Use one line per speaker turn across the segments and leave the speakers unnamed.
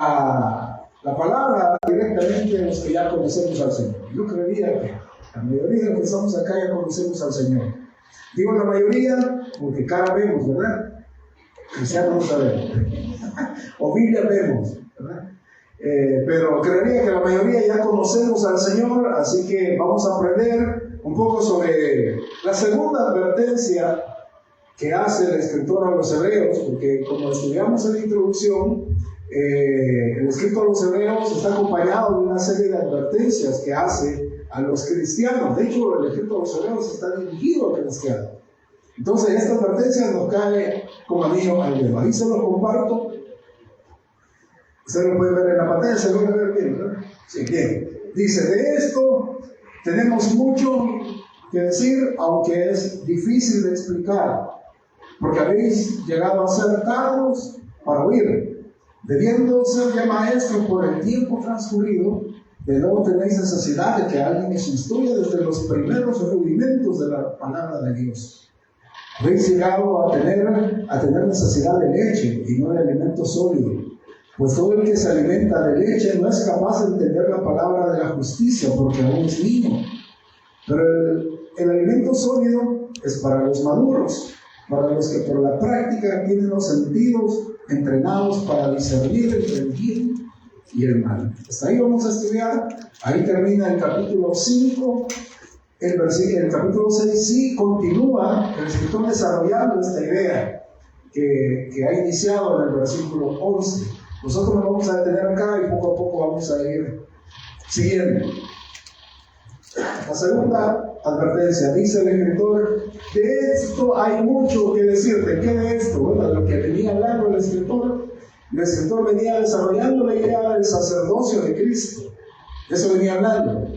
la palabra directamente a los que ya conocemos al Señor. Yo creería que la mayoría de los que estamos acá ya conocemos al Señor. Digo la mayoría porque cara vemos, ¿verdad? Cristianos no sabemos. O Biblia vemos, ¿verdad? Pero creería que la mayoría ya conocemos al Señor, así que vamos a aprender un poco sobre la segunda advertencia que hace el escritor a los hebreos, porque como estudiamos en la introducción, el escrito a los hebreos está acompañado de una serie de advertencias que hace a los cristianos. De hecho, el escrito a los hebreos está dirigido al cristiano. Entonces, esta advertencia nos cae como anillo al dedo. Ahí se los comparto. Se lo puede ver en la pantalla, se lo puede ver bien, ¿verdad? Sí, bien. Dice, de esto tenemos mucho que decir, aunque es difícil de explicar, porque habéis llegado a ser tardos para oír, debiendo ser ya maestros por el tiempo transcurrido. De nuevo tenéis necesidad de que alguien os instruya desde los primeros rudimentos de la palabra de Dios. Habéis llegado a tener necesidad de leche y no de alimento sólido, pues todo el que se alimenta de leche no es capaz de entender la palabra de la justicia, porque aún es niño. Pero el alimento sólido es para los maduros, para los que por la práctica tienen los sentidos entrenados para discernir entre el bien y el mal. Hasta ahí vamos a estudiar. Ahí termina el capítulo 5. El capítulo 6 sí continúa el escritor desarrollando esta idea que ha iniciado en el versículo 11. Nosotros nos vamos a detener acá y poco a poco vamos a ir siguiendo. La segunda advertencia, dice el escritor, de esto hay mucho que decir. ¿De qué de esto? Bueno, lo que venía hablando el escritor venía desarrollando la idea del sacerdocio de Cristo. Eso venía hablando.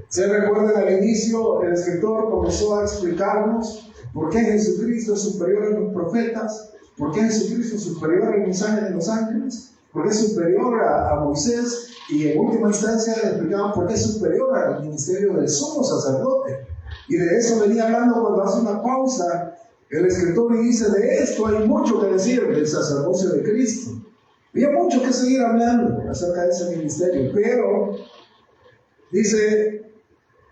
¿Se recuerdan al inicio? El escritor comenzó a explicarnos por qué Jesucristo es superior a los profetas, por qué Jesucristo es superior al mensaje de los ángeles, por qué es superior a Moisés, y en última instancia le explicaban por qué es superior al ministerio del sumo sacerdote. Y de eso venía hablando cuando hace una pausa el escritor y dice, de esto hay mucho que decir del sacerdocio de Cristo. Había mucho que seguir hablando acerca de ese ministerio, pero dice,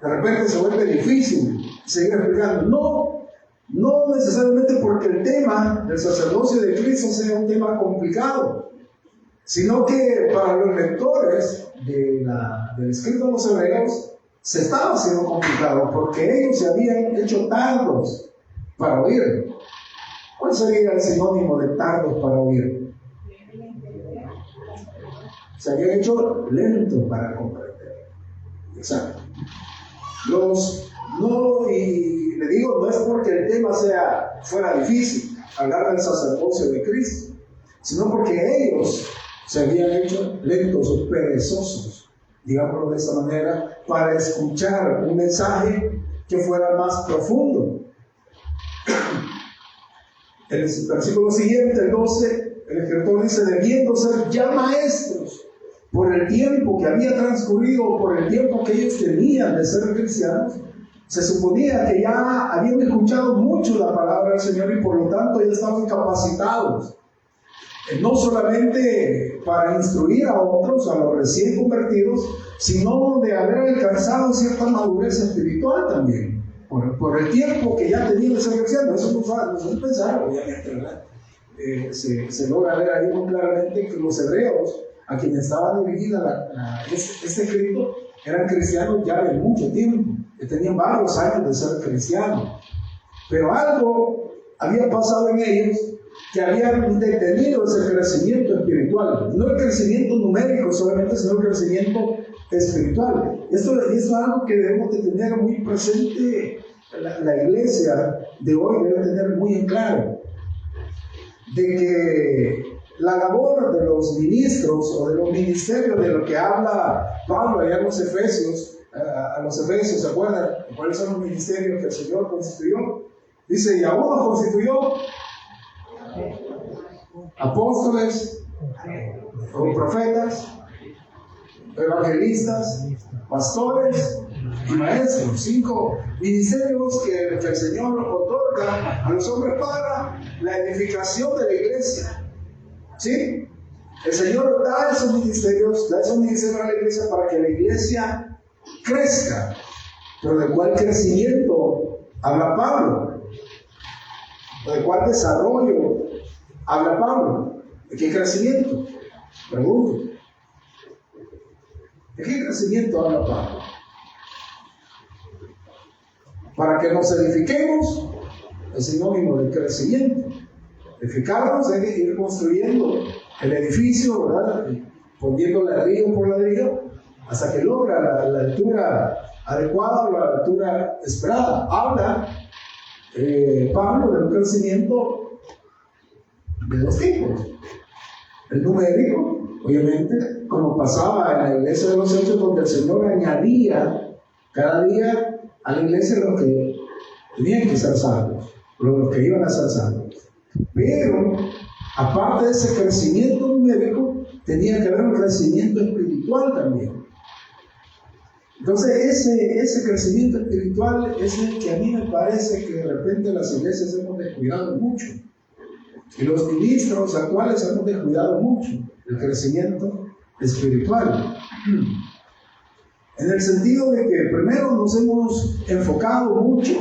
de repente se vuelve difícil seguir explicando. No necesariamente porque el tema del sacerdocio de Cristo sea un tema complicado, sino que para los lectores del escrito de los hebreos se estaba haciendo complicado, porque ellos se habían hecho tardos para oír. ¿Cuál sería el sinónimo de tardos para oír? Se habían hecho lentos para comprender. Exacto. Y le digo, no es porque el tema fuera difícil hablar del sacerdocio de Cristo, sino porque ellos se habían hecho lentos o perezosos, digámoslo de esa manera, para escuchar un mensaje que fuera más profundo. El versículo siguiente, el 12, el escritor dice, debiendo ser ya maestros por el tiempo que había transcurrido, por el tiempo que ellos tenían de ser cristianos, se suponía que ya habían escuchado mucho la palabra del Señor y por lo tanto ya estaban capacitados, no solamente para instruir a otros, a los recién convertidos, sino de haber alcanzado cierta madurez espiritual también, por el tiempo que ya tenían de ser cristianos. Eso no es pensar, obviamente, ¿verdad? Se logra ver ahí muy claramente que los hebreos a quienes estaba dirigida este escrito eran cristianos ya de mucho tiempo, que tenían varios años de ser cristianos, pero algo había pasado en ellos que habían detenido ese crecimiento espiritual, no el crecimiento numérico solamente, sino el crecimiento espiritual. Esto es algo que debemos de tener muy presente. La iglesia de hoy debe tener muy en claro de que la labor de los ministros o de los ministerios, de lo que habla Pablo allá en los Efesios, a los Efesios, ¿se acuerdan? ¿Cuáles son los ministerios que el Señor constituyó? Dice, y aún los constituyó apóstoles, o profetas, evangelistas, pastores y maestros. 5 ministerios que el Señor otorga a los hombres para la edificación de la iglesia. ¿Sí? El Señor da esos ministerios a la iglesia para que la iglesia crezca. Pero ¿de cuál crecimiento habla Pablo? ¿De cuál desarrollo habla Pablo? ¿De qué crecimiento? Pregunto. ¿De qué crecimiento habla Pablo? Para que nos edifiquemos es sinónimo de crecimiento. Edificarnos es ir construyendo el edificio, ¿verdad? Poniendo ladrillo por ladrillo hasta que logra la altura adecuada o la altura esperada. Habla Pablo de un crecimiento de dos tipos. El numérico, obviamente, como pasaba en la iglesia de los Hechos, donde el Señor añadía cada día a la iglesia los que tenían que ser salvos, los que iban a ser salvos. Pero, aparte de ese crecimiento numérico, tenía que haber un crecimiento espiritual también. Entonces, ese crecimiento espiritual es el que a mí me parece que de repente las iglesias hemos descuidado mucho. Y los ministros actuales hemos descuidado mucho el crecimiento espiritual. En el sentido de que primero nos hemos enfocado mucho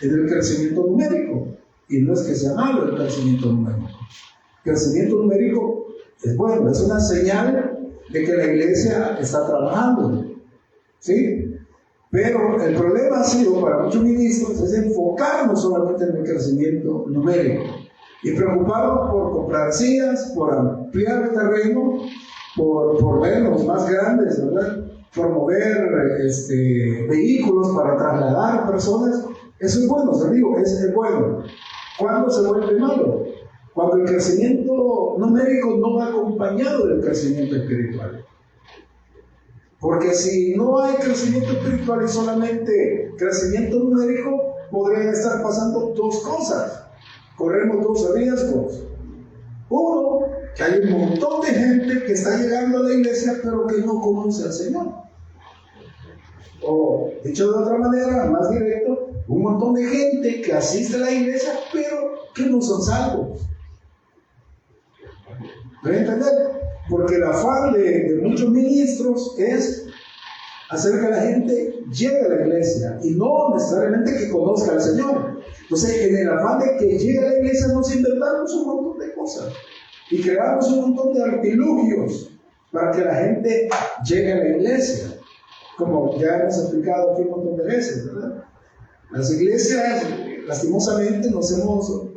en el crecimiento numérico. Y no es que sea malo el crecimiento numérico. El crecimiento numérico es bueno, es una señal de que la iglesia está trabajando. ¿Sí? Pero el problema ha sido para muchos ministros es enfocarnos solamente en el crecimiento numérico y preocuparnos por comprar sillas, por ampliar el terreno, por verlos más grandes, ¿verdad? Promover vehículos para trasladar personas. Eso es bueno, se digo, es bueno. ¿Cuándo se vuelve malo? Cuando el crecimiento numérico no va acompañado del crecimiento espiritual. Porque si no hay crecimiento espiritual y solamente crecimiento numérico, podrían estar pasando dos cosas. Corremos dos riesgos. Uno, que hay un montón de gente que está llegando a la iglesia pero que no conoce al Señor. O, dicho de otra manera, más directo, un montón de gente que asiste a la iglesia pero que no son salvos. ¿Me entender? Porque el afán de muchos ministros es hacer que la gente llegue a la iglesia y no necesariamente que conozca al Señor. Entonces, en el afán de que llegue a la iglesia nos inventamos un montón de cosas y creamos un montón de artilugios para que la gente llegue a la iglesia, como ya hemos explicado aquí un montón de veces, ¿verdad? Las iglesias, lastimosamente, nos hemos,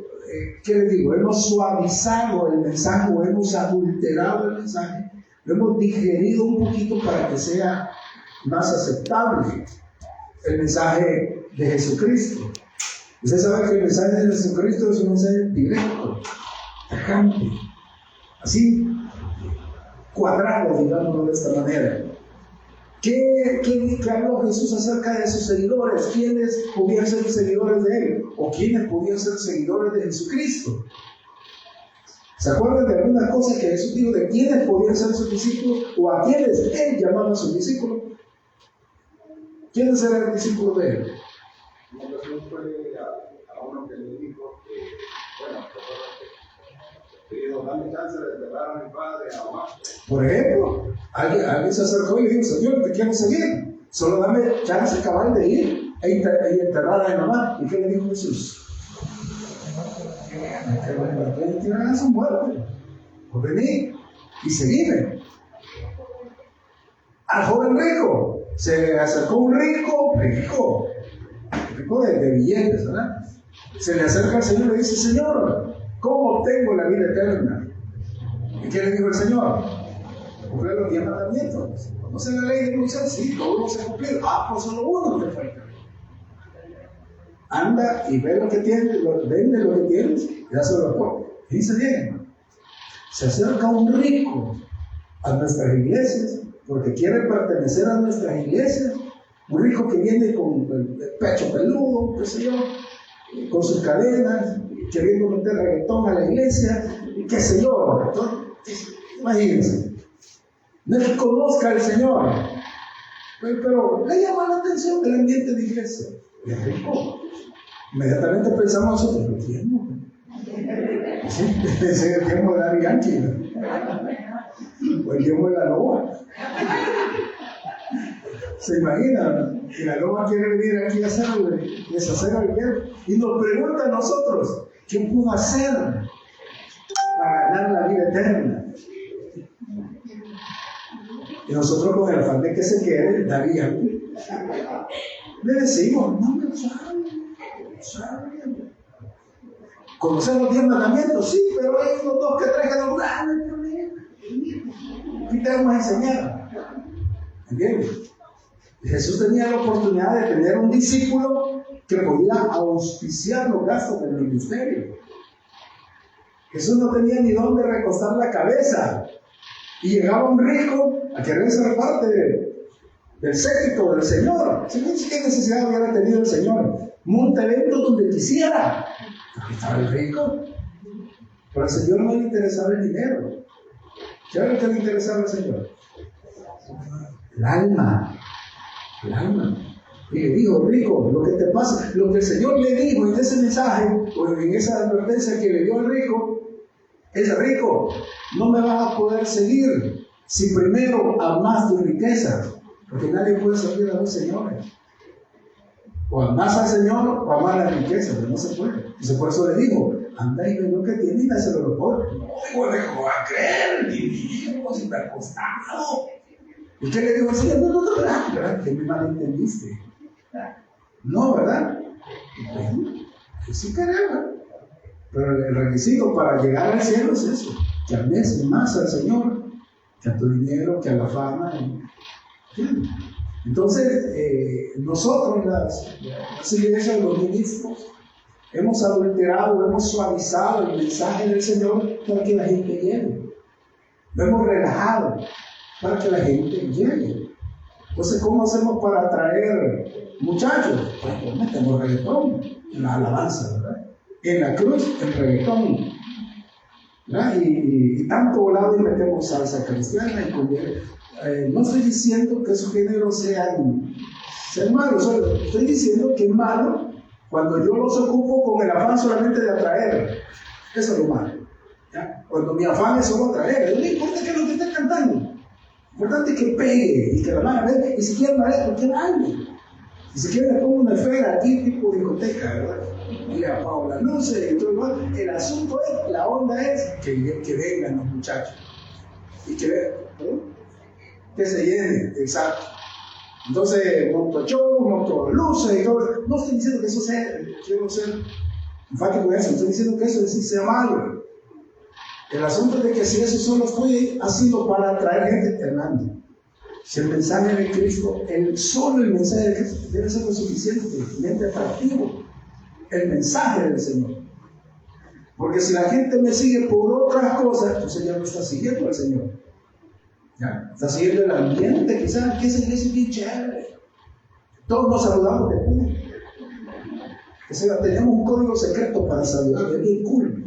¿qué les digo? Hemos suavizado el mensaje o hemos adulterado el mensaje, lo hemos digerido un poquito para que sea más aceptable el mensaje de Jesucristo. Usted sabe que el mensaje de Jesucristo es un mensaje directo, tajante, así, cuadrado, digámoslo de esta manera. ¿Qué habló Jesús acerca de sus seguidores? ¿Quiénes podían ser seguidores de Él? ¿O quiénes podían ser seguidores de Jesucristo? ¿Se acuerdan de algunas cosas que Jesús dijo de quiénes podían ser sus discípulos o a quiénes Él llamaba a sus discípulos? ¿Quiénes eran discípulos de Él?
Jesús fue a uno que le dijo que, bueno, le dijo, dame chance de enterrar a mi padre, a mamá.
Por ejemplo, alguien se acercó y le dijo, Señor, te quiero seguir, solo dame chance cabal de ir y enterrar a mi mamá. ¿Y qué le dijo Jesús? Que tienen a su muerte, por venir y seguirme. Al joven rico se le acercó un rico de billetes, ¿verdad? Se le acerca al Señor y le dice, Señor, ¿cómo obtengo la vida eterna? ¿Y qué le dijo el Señor? Cumplir los 10 mandamientos. ¿Conoce la ley de Moisés? Sí, todos los he cumplido. Pues solo uno te falta. Anda y ve lo que tienes, vende lo que tienes y dáselo a pobre. Dice bien, hermano. Se acerca un rico a nuestras iglesias porque quiere pertenecer a nuestras iglesias. Un rico que viene con el pecho peludo, qué sé yo, con sus cadenas, queriendo meter reggaetón a la iglesia, y qué sé yo. Entonces, imagínense. No es que conozca al Señor, pero le llama la atención el ambiente de iglesia. Y es rico. Inmediatamente pensamos nosotros, ¿lo tiempo? Sí, ese tiempo de Daddy Yankee. O el tiempo de la loba. ¿Se imaginan? Que la loba quiere venir aquí a deshacer al viejo. Y nos pregunta a nosotros, ¿qué pudo hacer para ganar la vida eterna? Y nosotros con el afán de que se quede, David, le decimos, no me saben. ¿Conocemos los 10 mandamientos? Sí, pero hay unos 2 que 3 que no dan el problema. ¿Qué te vamos a enseñar? ¿Entiendes? Jesús tenía la oportunidad de tener un discípulo que podía auspiciar los gastos del ministerio. Jesús no tenía ni dónde recostar la cabeza. Y llegaba un rico a querer ser parte del séquito del Señor. ¿Qué necesidad hubiera tenido el Señor? Monta eventos donde quisiera. Porque estaba el rico. Pero al Señor no le interesaba el dinero. ¿Qué era lo que le interesaba al Señor? El alma. El alma. Y le dijo, rico, lo que te pasa, lo que el Señor le dijo en ese mensaje, o en esa advertencia que le dio al rico, es rico, no me vas a poder seguir si primero amas tu riqueza, porque nadie puede servir a dos señores. O amas al Señor o amas la riqueza, pero no se puede. Entonces por eso le digo, anda y ve lo que tiene y dáselo a los pobres. No, ¿cómo va a creer? Ni si te ha costado. ¿Y qué le digo al Señor? No, ¿verdad? Que me malentendiste. No, ¿verdad? Que sí queremos. Pero el requisito para llegar al cielo es eso, que ames más al Señor que a tu dinero, que a la fama. Entonces, nosotros, las iglesias, los ministros, hemos adulterado, hemos suavizado el mensaje del Señor para que la gente llegue. Lo hemos relajado para que la gente llegue. Entonces, ¿cómo hacemos para atraer muchachos? Pues metemos reggaetón en la alabanza, ¿verdad? En la cruz, el reggaetón, ¿verdad? Y tanto volado y metemos salsa cristiana y cumbia. No estoy diciendo que esos géneros sean malos, estoy diciendo que es malo cuando yo los ocupo con el afán solamente de atraer. Eso es lo malo, ¿ya? Cuando mi afán es solo atraer, no importa que lo que esté cantando, lo importante es que pegue y que la mano vea, y si quiere maestro, que baile. Y si quiere le pongo una esfera aquí tipo discoteca, ¿verdad? Y le apago las luces y todo lo demás. El asunto es, la onda es que vengan los muchachos y que vean, que se llenen, exacto. Entonces, monto show, monto luces y todo. No estoy diciendo que eso sea, quiero ser enfático en eso, estoy diciendo que eso sí sea malo. El asunto es de que si eso solo estoy haciendo para atraer gente, Hernando, si el mensaje de Cristo, solo el mensaje de Cristo debe ser lo suficientemente atractivo, el mensaje del Señor. Porque si la gente me sigue por otras cosas, entonces ya no está siguiendo al Señor. ¿Ya? Está siguiendo el ambiente, quizás, que esa iglesia es bien chévere. Todos nos saludamos de cool. Tenemos un código secreto para saludar, es bien cool.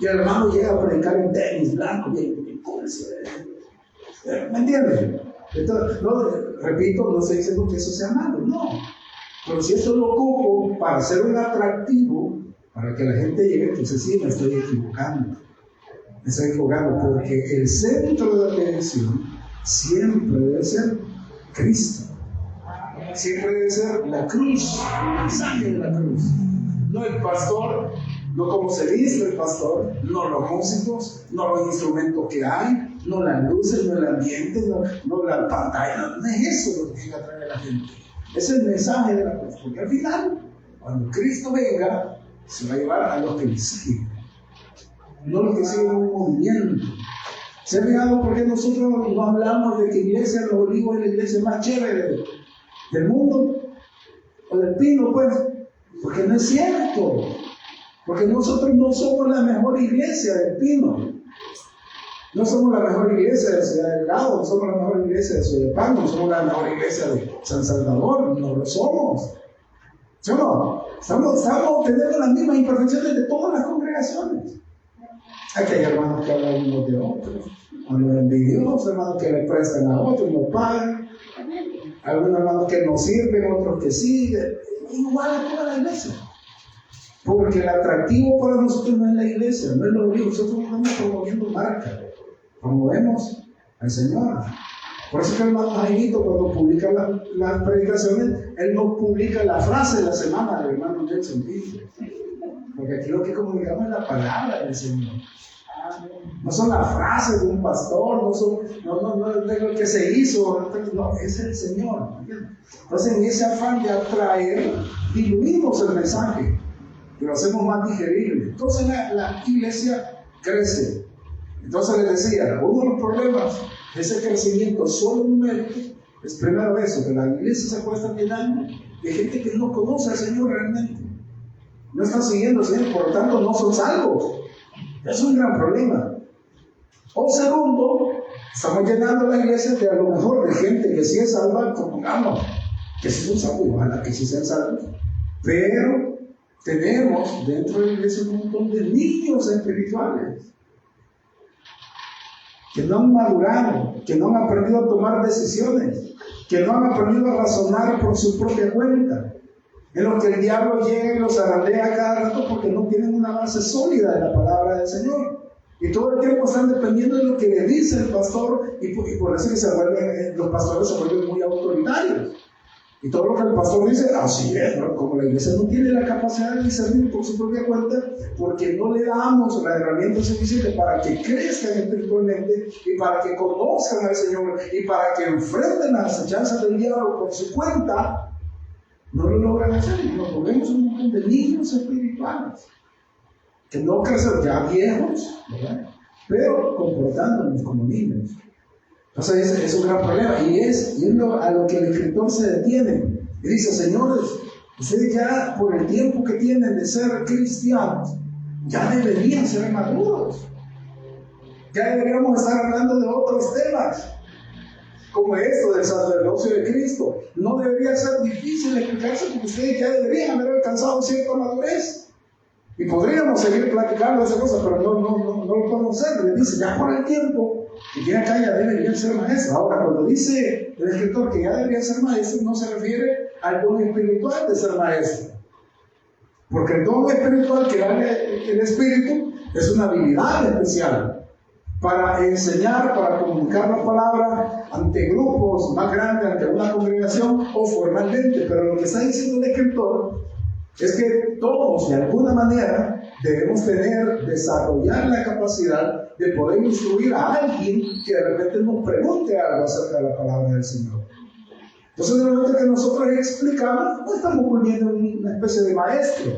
Y el hermano llega a predicar en tenis blanco, bien cool. ¿Me entiendes? Entonces, repito, no estoy diciendo que eso sea malo, no. Pero si esto lo ocupo para hacer un atractivo, para que la gente llegue, entonces sí, me estoy equivocando. Me estoy equivocando porque el centro de la televisión siempre debe ser Cristo. Siempre debe ser la cruz, el mensaje de la cruz. No el pastor, no como se viste el pastor, no los músicos, no los instrumentos que hay, no las luces, no el ambiente, no la pantalla, no es eso lo que tiene que atraer a la gente. Es el mensaje de la cruz, porque al final, cuando Cristo venga, se va a llevar a los que le siguen, no los que siguen un movimiento. ¿Se ha fijado por qué nosotros no hablamos de que Iglesia de los Olivos es la iglesia más chévere del mundo? O del Pino, pues. Porque no es cierto. Porque nosotros no somos la mejor iglesia del Pino. No somos la mejor iglesia de Ciudad Delgado, no somos la mejor iglesia de Soyapan, no somos la mejor iglesia de San Salvador, no lo somos. ¿Sí o no? Estamos teniendo las mismas imperfecciones de todas las congregaciones. Aquí hay hermanos que hablan unos de otros, unos envidiosos, hermanos que le prestan a otros y no pagan, algunos hermanos que no sirven, otros que sí, igual a toda la iglesia. Porque el atractivo para nosotros no es la iglesia, no es lo único, nosotros estamos promoviendo marca. promovemos al Señor. Por eso que el hermano Jaimito, cuando publica las predicaciones, él no publica la frase de la semana del hermano Nelson Piso. Porque aquí lo que comunicamos es la palabra del Señor. No son las frases de un pastor, no es lo que se hizo, no, es el Señor. Entonces, en ese afán de atraer, diluimos el mensaje y lo hacemos más digerible. Entonces, la iglesia crece. Entonces, les decía, uno de los problemas de ese crecimiento solo numérico es primero eso, que la iglesia se puede estar llenando de gente que no conoce al Señor realmente. No está siguiendo al Señor, por lo tanto, no son salvos. Es un gran problema. O segundo, estamos llenando la iglesia de a lo mejor de gente que sí es salva, supongamos que sí son salvos, ojalá que sí sean salvos, pero tenemos dentro de la iglesia un montón de niños espirituales que no han madurado, que no han aprendido a tomar decisiones, que no han aprendido a razonar por su propia cuenta, en lo que el diablo llega y los zarandea cada rato porque no tienen una base sólida de la palabra del Señor. Y todo el tiempo están dependiendo de lo que le dice el pastor, y por eso que los pastores se vuelven muy autoritarios. Y todo lo que el pastor dice, así es, ¿no? Como la iglesia no tiene la capacidad de discernir por su propia cuenta, porque no le damos la herramienta suficiente para que crezcan espiritualmente y para que conozcan al Señor y para que enfrenten las acechanzas del diablo por su cuenta, no lo logran hacer y nos volvemos un montón de niños espirituales que no crecen ya viejos, ¿verdad? Pero comportándonos como niños. Entonces es un gran problema y es a lo que el escritor se detiene y dice: señores, ustedes ya por el tiempo que tienen de ser cristianos ya deberían ser maduros, ya deberíamos estar hablando de otros temas como esto del sacerdocio de Cristo. No debería ser difícil explicarse porque ustedes ya deberían haber alcanzado cierta madurez. Y podríamos seguir platicando de esas cosas, pero no lo podemos hacer. Le dice, ya por el tiempo que tiene acá ya deberían ser maestros. Ahora, cuando dice el escritor que ya deberían ser maestros, no se refiere al don espiritual de ser maestro. Porque el don espiritual que da el Espíritu es una habilidad especial para enseñar, para comunicar la palabra ante grupos más grandes, ante una congregación o formalmente. Pero lo que está diciendo el escritor es que todos, de alguna manera, debemos desarrollar la capacidad de poder instruir a alguien que de repente nos pregunte algo acerca de la palabra del Señor. Entonces, en el momento que nosotros explicamos, no estamos volviendo una especie de maestro.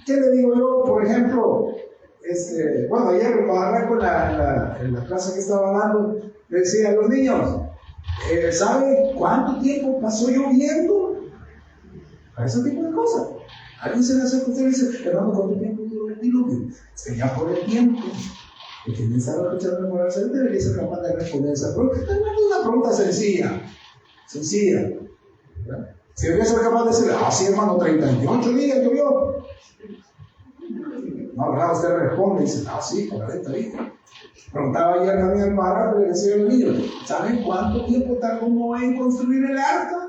¿Qué le digo yo, por ejemplo? Ayer para hablar con en la clase que estaba dando, le decía a los niños, ¿sabe cuánto tiempo pasó lloviendo? A ese tipo de cosas. Alguien se le acerca a usted y dice, hermano, ¿cuánto tiempo duró el diluvio? Ya por el tiempo que quien estaba escuchando la palabra, debería ser capaz de responder esa pregunta. Es una pregunta sencilla, ¿verdad? Si debería ser capaz de decirle, sí, hermano, 38 días llovió. No, ¿verdad? Usted responde y dice, sí, 40 días. Preguntaba ayer también al párrafo y le decía a los niños, ¿saben cuánto tiempo tardó Noé en construir el arca?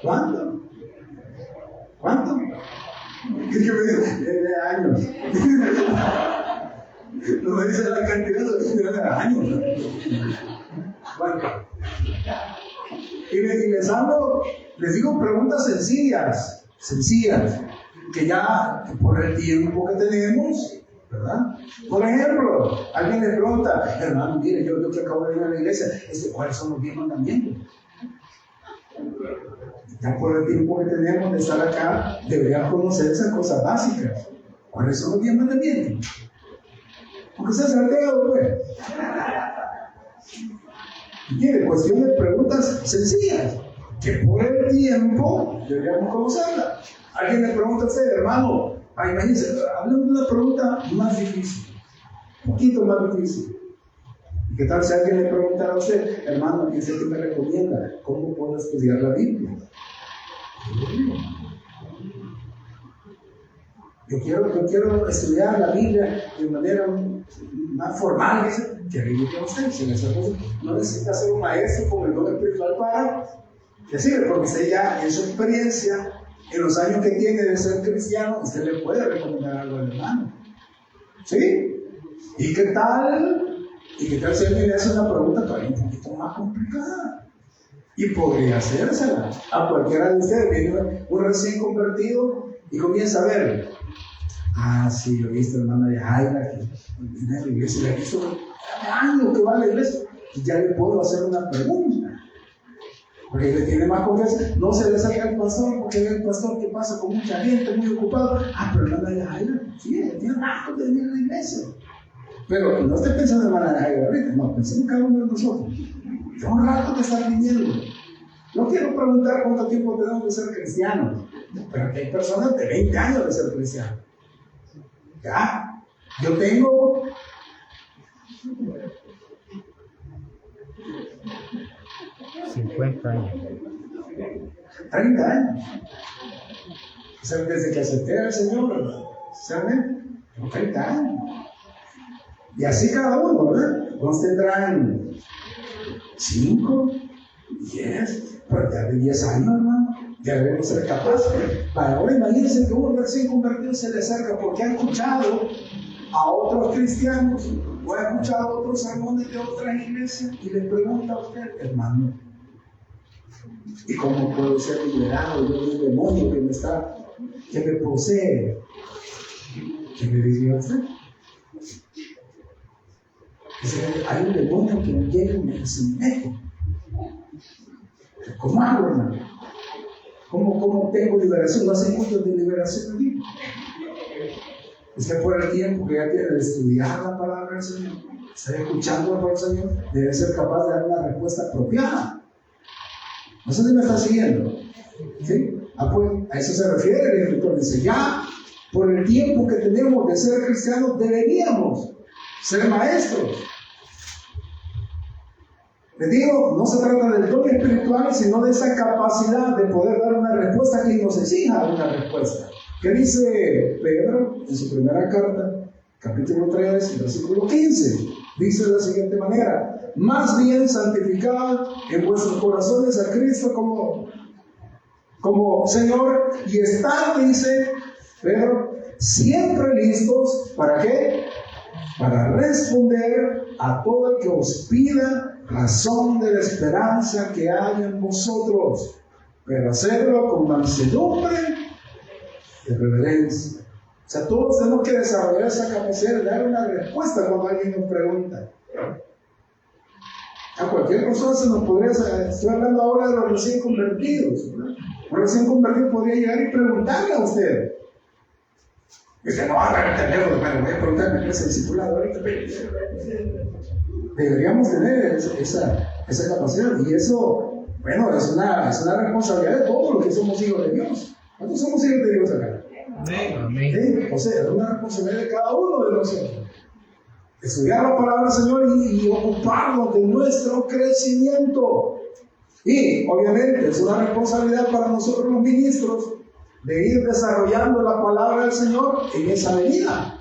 ¿Cuánto? ¿Qué me dice? Años. No me dice la cantidad de años. ¿Cuánto? Y les digo preguntas sencillas, que ya por el tiempo que tenemos, ¿verdad? Por ejemplo, alguien le pregunta, hermano, mire, yo que acabo de ir a la iglesia, ¿cuáles son los 10 mandamientos? Ya por el tiempo que tenemos de estar acá, deberíamos conocer esas cosas básicas. ¿Cuáles son los 10 mandamientos? Aunque sea salteado, pues. Tiene cuestión de preguntas sencillas, que por el tiempo deberíamos conocerlas. Alguien le pregunta a usted, hermano, imagínense, hablemos de una pregunta más difícil, un poquito más difícil. ¿Qué tal si alguien le preguntara a usted, hermano, ¿qué es el que me recomienda? ¿Cómo puedo estudiar la Biblia? Yo quiero estudiar la Biblia de manera más formal, que le diga a usted, no necesita ser un maestro con el don espiritual para decirle, porque usted ya en su experiencia, en los años que tiene de ser cristiano, usted le puede recomendar algo al hermano. ¿Sí? ¿Y qué tal? ¿Y qué tal si alguien le hace una pregunta todavía un poquito más complicada? Y podría hacérsela a cualquiera de ustedes. Viene un recién convertido y comienza a ver. Ah, sí, yo he visto, hermana de Jaira, que viene a la iglesia, le he visto años que va a la iglesia, y ya le puedo hacer una pregunta. Porque le tiene más confianza. No se le salga al pastor, porque el pastor que pasa con mucha gente, muy ocupado. Ah, pero hermana de Jaira, sí, tiene rato de venir a la iglesia. Pero no estoy pensando en hermana de Jaira ahorita, no, pensemos en cada uno de nosotros. Tengo un rato de estar viniendo. No quiero preguntar cuánto tiempo tenemos de ser cristianos, pero que hay personas de 20 años de ser cristianos. Ya, yo tengo
50 años.
30 años. O sea, desde que acepté al Señor, ¿saben? Tengo 30 años. Y así cada uno, ¿verdad? Unos tendrán 5, 10, pero ya de 10 años, hermano. Ya debemos ser capaces. Para ahora imagínense que un recién convertido se le acerca porque ha escuchado a otros cristianos o ha escuchado otros sermones de otras iglesias y le pregunta a usted, hermano, ¿y cómo puedo ser liberado de un demonio que me posee? ¿Qué le diría a usted? Dice, hay un demonio que me llega y me somete. ¿Cómo hago, hermano? ¿Cómo tengo liberación? ¿No hacen cultos de liberación aquí? Usted por el tiempo que ya tiene de estudiar la palabra del Señor, estar escuchando la palabra del Señor, debe ser capaz de dar una respuesta apropiada. No sé si me está siguiendo. ¿Sí? Pues a eso se refiere el escritor. Dice, ya por el tiempo que tenemos de ser cristianos, deberíamos ser maestros. Les digo, no se trata del don espiritual, sino de esa capacidad de poder dar una respuesta que nos exija una respuesta. ¿Qué dice Pedro en su primera carta, capítulo 3, versículo 15? Dice de la siguiente manera: más bien santificad en vuestros corazones a Cristo como Señor, y estad, dice Pedro, siempre listos, ¿para qué? Para responder a todo el que os pida razón de la esperanza que hay en vosotros, pero hacerlo con mansedumbre y reverencia. O sea, todos tenemos que desarrollar esa capacidad de dar una respuesta cuando alguien nos pregunta. A cualquier persona se nos podría, estoy hablando ahora de los recién convertidos, ¿verdad? Un recién convertido podría llegar y preguntarle a usted. Y usted no va a entender, pero voy a preguntar en la clase de discipulado ahorita. Deberíamos tener esa capacidad, y eso, bueno, es una responsabilidad de todos los que somos hijos de Dios. ¿Cuántos somos hijos de Dios acá?
Amén.
¿Sí? O sea, es una responsabilidad de cada uno de nosotros. Estudiar la palabra del Señor y ocuparnos de nuestro crecimiento. Y, obviamente, es una responsabilidad para nosotros los ministros de ir desarrollando la palabra del Señor en esa medida.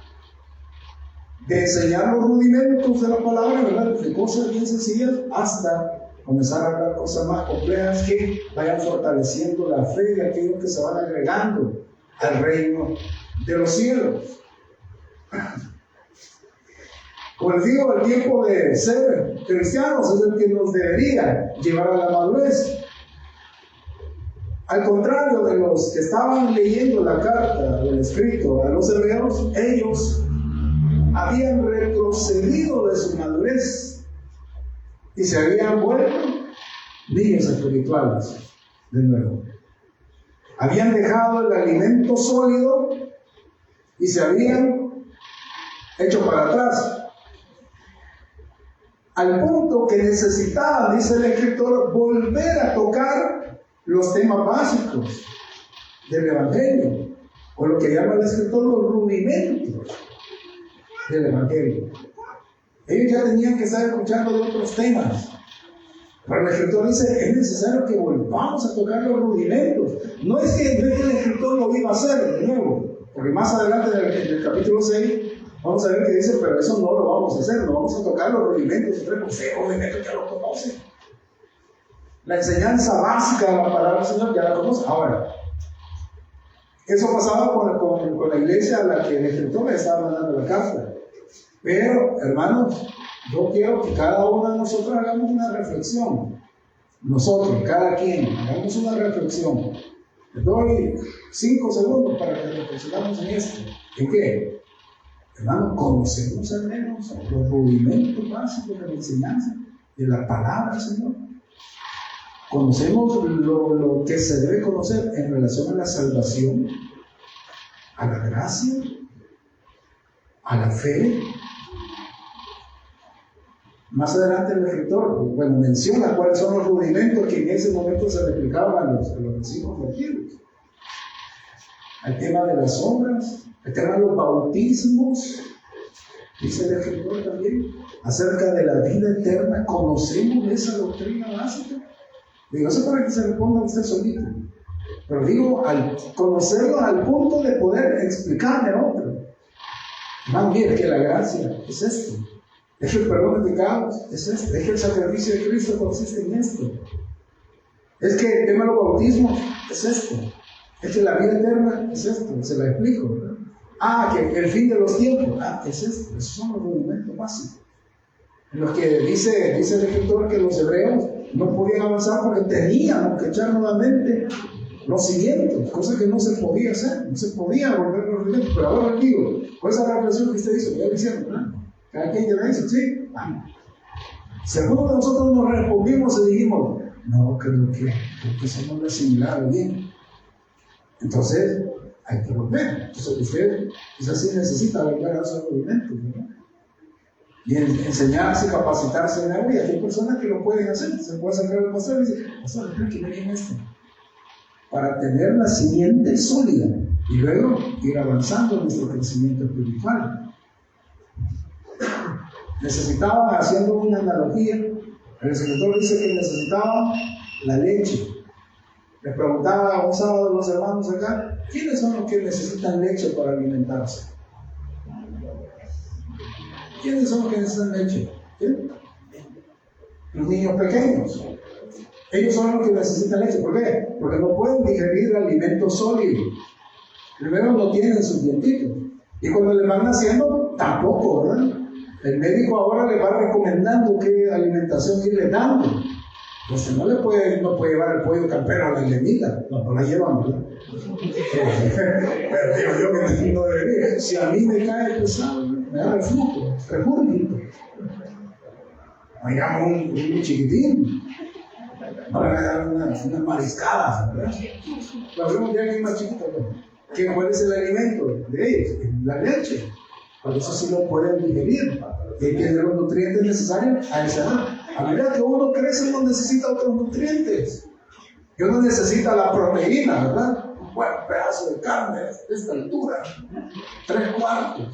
De enseñar los rudimentos de la palabra, ¿verdad? De cosas bien sencillas hasta comenzar a hablar cosas más complejas que vayan fortaleciendo la fe de aquellos que se van agregando al reino de los cielos. Como les digo, el tiempo de ser cristianos es el que nos debería llevar a la madurez. Al contrario de los que estaban leyendo la carta del escrito a los hebreos, ellos habían retrocedido de su madurez y se habían vuelto niños espirituales de nuevo. Habían dejado el alimento sólido y se habían hecho para atrás, al punto que necesitaban, dice el escritor, volver a tocar los temas básicos del Evangelio, o lo que llama el escritor los rudimentos del Evangelio. Ellos ya tenían que estar escuchando de otros temas, pero el escritor dice, es necesario que volvamos a tocar los rudimentos. No es que el escritor lo iba a hacer de nuevo, porque más adelante en el capítulo 6 vamos a ver que dice, pero eso no lo vamos a hacer, no vamos a tocar los rudimentos. Los rudimentos ya lo conocen. La enseñanza básica de la palabra del Señor ya la conocen. Ahora, Eso pasaba con la iglesia a la que el escritor le estaba mandando la carta. Pero, hermanos, yo quiero que cada uno de nosotros hagamos una reflexión. Nosotros, cada quien, hagamos una reflexión. Les doy 5 segundos para que reflexionemos en esto. ¿En qué? Hermanos, conocemos al menos los rudimentos básicos de la enseñanza de la palabra, Señor. Conocemos lo que se debe conocer en relación a la salvación, a la gracia, a la fe. Más adelante el escritor, menciona cuáles son los rudimentos que en ese momento se le explicaban a los vecinos religiosos. El tema de las obras, el tema de los bautismos, dice el escritor también, acerca de la vida eterna. Conocemos esa doctrina básica. Digo, no sé para que se responda usted solito, pero digo, al conocerlo al punto de poder explicarle a otro. Más bien que la gracia es esto, es que el perdón de pecados es esto, es que el sacrificio de Cristo consiste en esto, es que el tema de los bautismos es esto, es que la vida eterna es esto, se la explico, ¿verdad? Que el fin de los tiempos, es esto, esos son los documentos básicos. En los que dice el escritor que los hebreos no podían avanzar porque tenían que echar nuevamente los cimientos, cosa que no se podía hacer, no se podía volver los cimientos. Pero ahora les digo, con esa reflexión que usted hizo, ya lo hicieron, ¿no? Cada quien ya la hizo, ¿sí? Seguro que nosotros nos respondimos y dijimos, no, creo que eso no lo asimilado bien. Entonces, hay que volver. Entonces, usted quizás sí necesita volver a esos argumentos, ¿no? Y enseñarse, capacitarse en algo. Y hay personas que lo pueden hacer. Se puede sacar el pastor y decir, pastor, creo que me esto. Para tener la simiente sólida y luego ir avanzando en nuestro crecimiento espiritual. Necesitaban, haciendo una analogía, el escritor dice que necesitaban la leche. Les preguntaba un sábado a los hermanos acá, ¿quiénes son los que necesitan leche para alimentarse? ¿Quiénes son los que necesitan leche? ¿Sí? Los niños pequeños. Ellos son los que necesitan leche. ¿Por qué? Porque no pueden digerir alimentos sólidos. Primero no tienen sus dientitos. Y cuando les van naciendo, tampoco, ¿verdad? El médico ahora le va recomendando qué alimentación irle dando. Entonces no puede llevar el pollo campero a la islemita. No la llevan, ¿verdad? Pero digo yo que no debería. Si a mí me cae pesado, me da reflujo, recurrito. Me llamo un chiquitín. Ahora me dan unas mariscadas, ¿verdad? Lo vemos ya aquí más chiquito, ¿no? ¿Cuál es el alimento de ellos? La leche. Por eso sí lo pueden digerir. Y hay que tener los nutrientes necesarios a esa edad. A medida que uno crece, uno necesita otros nutrientes. Y uno necesita la proteína, ¿verdad? Un buen pedazo de carne de esta altura, 3/4,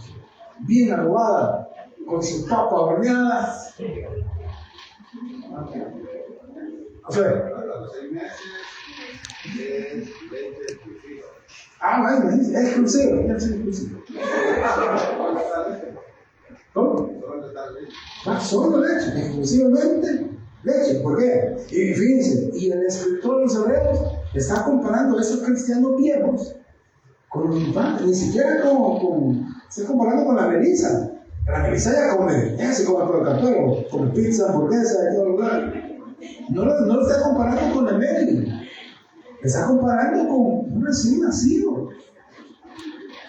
bien aguada, con su papa horneada. O sea,
a los 6 meses es leche exclusiva.
Bueno, es exclusivo, es exclusivo. ¿Cómo? Solo leche, exclusivamente leche. ¿Por qué? Y fíjense, y el escritor de los hebreos está comparando a esos cristianos viejos con los infantes, ni siquiera está comparando con la melisa. La melisa ya se come por el campero, come pizza, hamburguesa, de todo lugar. No lo está comparando con la melisa. Está comparando con un recién nacido.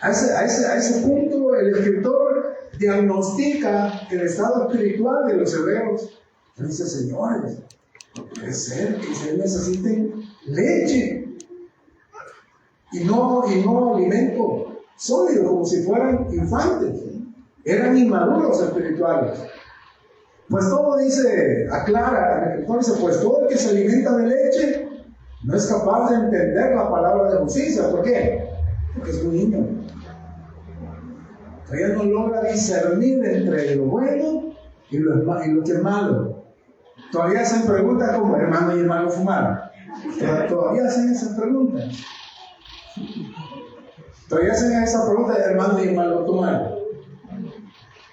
A ese punto el escritor diagnostica el estado espiritual de los hebreos. Él dice, señores, no puede ser que ustedes necesiten leche y no alimento sólido, como si fueran infantes. Eran inmaduros espirituales. Pues todo dice, aclara, el escritor dice, pues todo el que se alimenta de leche no es capaz de entender la palabra de justicia. ¿Por qué? Porque es un niño. Todavía no logra discernir entre lo bueno y lo que es malo. Todavía hacen preguntas como hermano y hermano fumar. Todavía hacen esas preguntas. Todavía hacen esa pregunta de hermano y hermano tomar.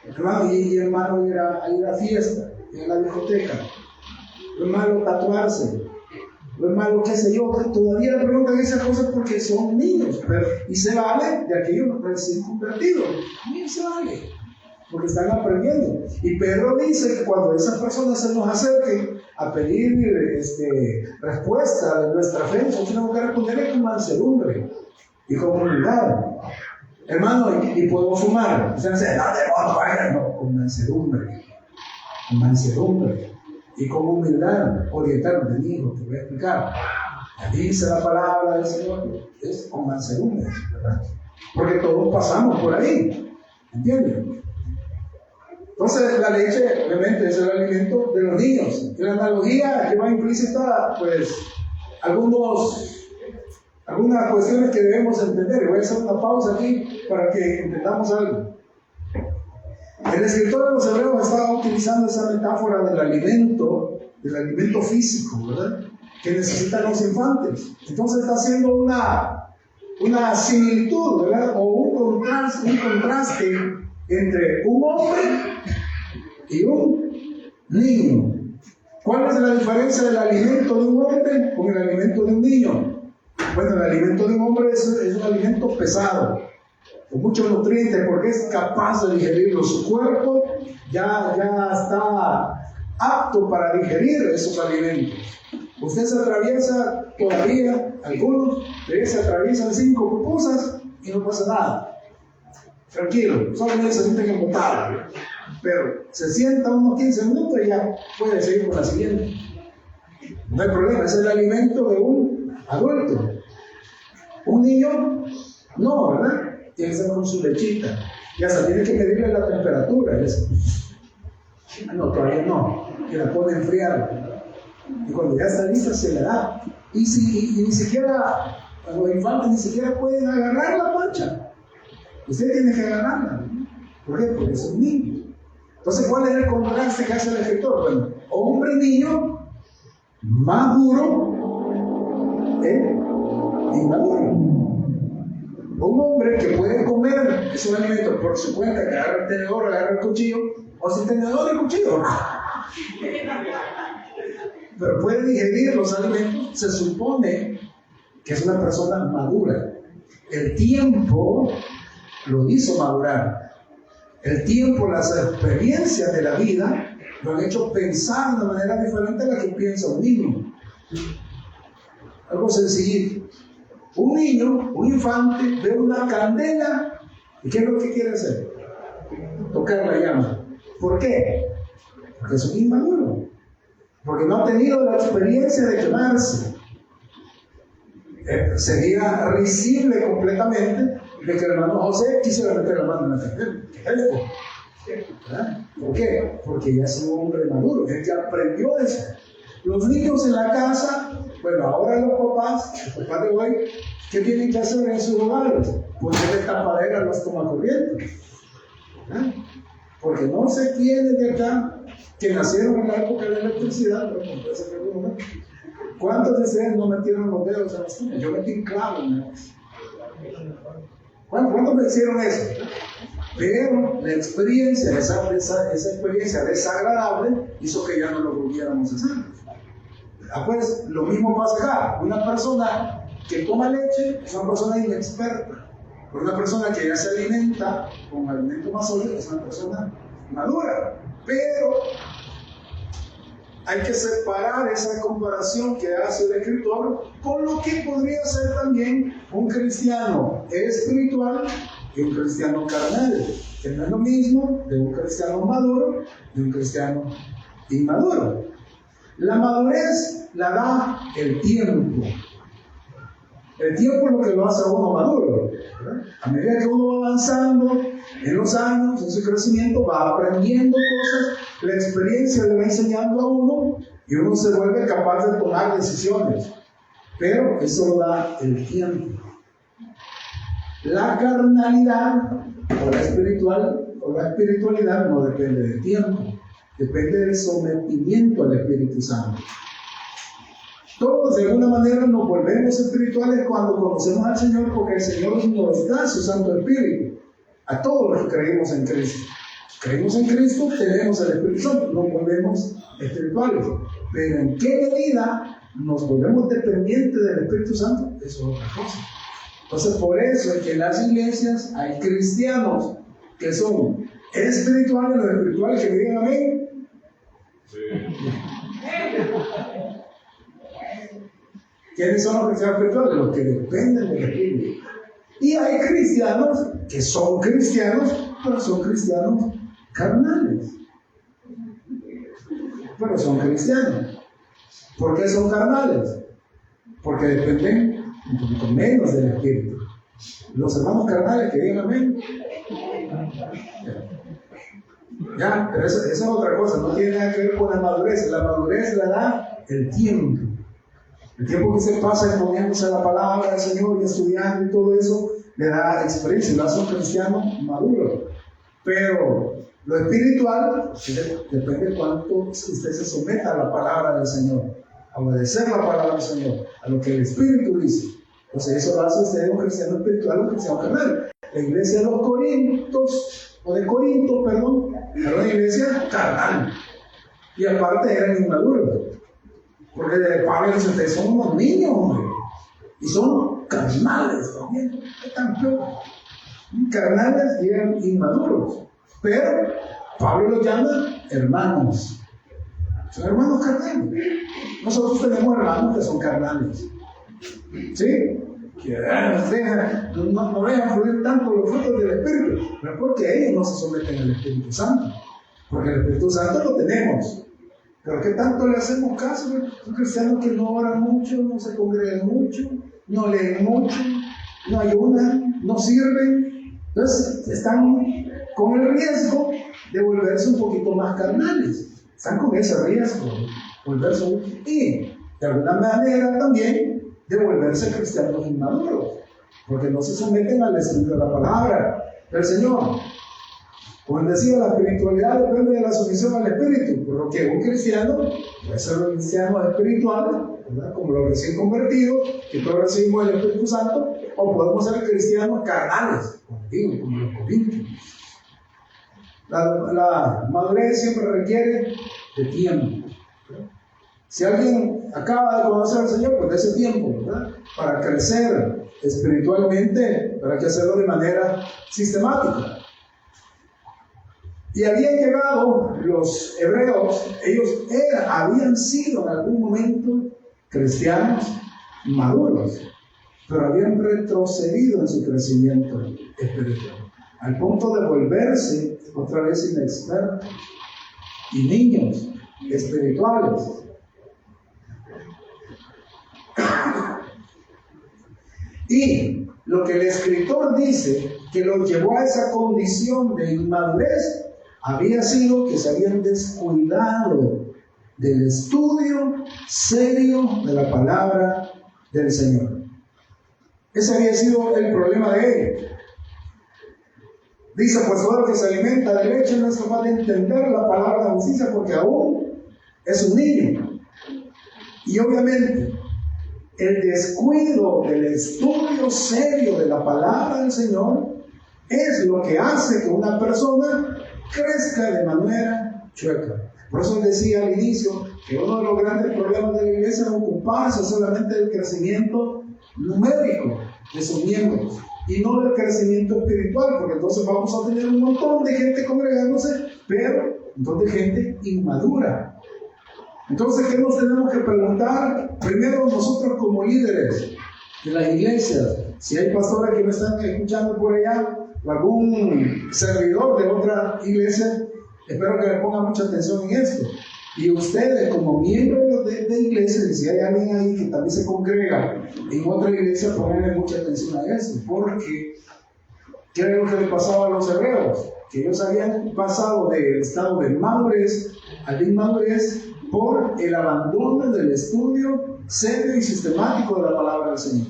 Hermano y hermano ir a fiesta, ir a la discoteca. Hermano tatuarse. o es malo, qué sé yo, todavía le preguntan esas cosas porque son niños, y se vale de aquellos recién convertidos, también se vale, porque están aprendiendo. Y Pedro dice que cuando esas personas se nos acerquen a pedir respuesta de nuestra fe, nosotros tenemos que responderle con mansedumbre y con humildad. Hermano, y puedo fumar. Usted dice, no, con mansedumbre y con humildad, orientarnos de hijo, te voy a explicar. Dice la palabra del Señor, es con mansedumbre, ¿verdad? Porque todos pasamos por ahí, ¿entiendes? Entonces, la leche, obviamente, es el alimento de los niños. Y la analogía que va implícita, pues, algunas cuestiones que debemos entender. Voy a hacer una pausa aquí para que entendamos algo. El escritor de los Hebreos estaba utilizando esa metáfora del alimento físico, ¿verdad?, que necesitan los infantes. Entonces está haciendo una similitud, ¿verdad?, o un contraste entre un hombre y un niño. ¿Cuál es la diferencia del alimento de un hombre con el alimento de un niño? Bueno, el alimento de un hombre es un alimento pesado, con muchos nutrientes, porque es capaz de digerirlo. Su cuerpo ya está apto para digerir esos alimentos. Usted se atraviesa todavía, algunos se atraviesan 5 pupusas y no pasa nada. Tranquilo, solamente se siente que botar, pero se sienta unos 15 minutos y ya puede seguir con la siguiente. No hay problema, es el alimento de un adulto. Un niño, no, ¿verdad? Tiene que ser con su lechita, y hasta tiene que medirle la temperatura. No, todavía no, que la pone a enfriar, y cuando ya está lista se le da. Y ni siquiera, los infantes ni siquiera pueden agarrar la pancha. Usted tiene que agarrarla. ¿Por qué? Porque es un niño. Entonces, ¿cuál es el contraste que hace el escritor? Bueno, hombre y niño, maduro, inmaduro. Un hombre que puede comer es un alimento por su cuenta, que agarra el tenedor, agarra el cuchillo, o sin tenedor y cuchillo. Pero puede digerir los alimentos. Se supone que es una persona madura. El tiempo lo hizo madurar. El tiempo, las experiencias de la vida lo han hecho pensar de una manera diferente a la que piensa un niño. Algo sencillito. Un niño, un infante, ve una candela y ¿qué es lo que quiere hacer? Tocar la llama. ¿Por qué? Porque es un inmaduro. Porque no ha tenido la experiencia de quemarse. Sería risible completamente de que el hermano José quisiera meter la mano en la candela. ¿Qué es esto? ¿Verdad? ¿Por qué? Porque ya es un hombre maduro, él ya aprendió eso. Los niños en la casa, bueno, ahora los papás de hoy, ¿qué tienen que hacer en sus hogares? Ponerle tapadera a los tomacorrientes. ¿Verdad? Porque no se tiene de acá que nacieron en la época de la electricidad, pero ¿cuántos de ustedes no metieron los dedos en las tunas? Yo metí un clavo en la casa. ¿Cuántos me hicieron eso? Pero la experiencia, esa experiencia desagradable hizo que ya no lo volviéramos a hacer. Pues lo mismo pasa acá. Una persona que toma leche es una persona inexperta. Pero una persona que ya se alimenta con alimento más sólido es una persona madura. Pero hay que separar esa comparación que hace el escritor con lo que podría ser también un cristiano espiritual y un cristiano carnal, que no es lo mismo de un cristiano maduro y un cristiano inmaduro. La madurez la da el tiempo. El tiempo es lo que lo hace a uno maduro, ¿verdad? A medida que uno va avanzando en los años, en su crecimiento, va aprendiendo cosas, la experiencia le va enseñando a uno y uno se vuelve capaz de tomar decisiones. Pero eso lo da el tiempo. La carnalidad o la espiritualidad no depende del tiempo, depende del sometimiento al Espíritu Santo. Todos de alguna manera nos volvemos espirituales cuando conocemos al Señor, porque el Señor nos da su Santo Espíritu. A todos los que creemos en Cristo. Creemos en Cristo, tenemos el Espíritu Santo, nos volvemos espirituales. Pero ¿en qué medida nos volvemos dependientes del Espíritu Santo, eso es otra cosa. Entonces, por eso es que en las iglesias hay cristianos que son espirituales, los espirituales que digan amén. Sí. ¿Quiénes son los cristianos espirituales? Los que dependen del Espíritu. Y hay cristianos que son cristianos, pero son cristianos carnales. Pero son cristianos. ¿Por qué son carnales? Porque dependen un poquito menos del Espíritu. Los hermanos carnales que digan amén. Ya, pero eso es otra cosa, no tiene nada que ver con la madurez. La madurez la da el tiempo. El tiempo que se pasa exponiéndose a la palabra del Señor y estudiando y todo eso, le da experiencia, lo hace un cristiano maduro. Pero lo espiritual depende de cuánto usted se someta a la palabra del Señor, a obedecer la palabra del Señor, a lo que el Espíritu dice. Entonces eso lo hace usted un cristiano espiritual o un cristiano carnal. La iglesia de los Corintos, o de Corinto, perdón, era una iglesia carnal. Y aparte eran inmaduros. Porque de Pablo dice, ustedes son unos niños, hombre. Y son carnales también. Están peor. Carnales y eran inmaduros. Pero Pablo los llama hermanos. Son hermanos carnales. Nosotros tenemos hermanos que son carnales. ¿Sí? Que no dejan fluir tanto los frutos del Espíritu. No es porque ellos no se someten al Espíritu Santo. Porque el Espíritu Santo lo tenemos. Pero ¿qué tanto le hacemos caso? Son cristianos que no oran mucho, no se congregan mucho, no leen mucho, no ayunan, no sirven. Entonces están con el riesgo de volverse un poquito más carnales. Están con ese riesgo de volverse y de alguna manera también de volverse cristianos inmaduros, porque no se someten al estudio de la palabra del Señor. Como decía, la espiritualidad depende de la sumisión al Espíritu, por lo que un cristiano puede ser un cristiano espiritual, ¿verdad? Como los recién convertidos, que todos recibimos el Espíritu Santo, o podemos ser cristianos carnales, como los corintios. La madurez siempre requiere de tiempo. Si alguien acaba de conocer al Señor, pues de ese tiempo, ¿verdad? Para crecer espiritualmente, pero hay que hacerlo de manera sistemática. Y habían llegado los hebreos, ellos habían sido en algún momento cristianos maduros, pero habían retrocedido en su crecimiento espiritual, al punto de volverse otra vez inexpertos y niños espirituales. Y lo que el escritor dice que los llevó a esa condición de inmadurez había sido que se habían descuidado del estudio serio de la palabra del Señor. Ese había sido el problema de ellos. Dice, pues todo el que se alimenta de leche no es capaz de entender la palabra de justicia porque aún es un niño. Y obviamente el descuido del estudio serio de la palabra del Señor es lo que hace que una persona crezca de manera chueca. Por eso decía al inicio que uno de los grandes problemas de la iglesia es ocuparse solamente del crecimiento numérico de sus miembros y no del crecimiento espiritual, porque entonces vamos a tener un montón de gente congregándose, pero un montón de gente inmadura. Entonces, ¿qué nos tenemos que preguntar? Primero, nosotros como líderes de las iglesias, si hay pastores que me están escuchando por allá, o algún servidor de otra iglesia, espero que le pongan mucha atención en esto. Y ustedes como miembros de iglesias, y si hay alguien ahí que también se congrega en otra iglesia, ponganle mucha atención a esto, porque ¿qué es lo que le pasaba a los hebreos? Que ellos habían pasado del estado de madurez a la inmadurez por el abandono del estudio serio y sistemático de la palabra del Señor.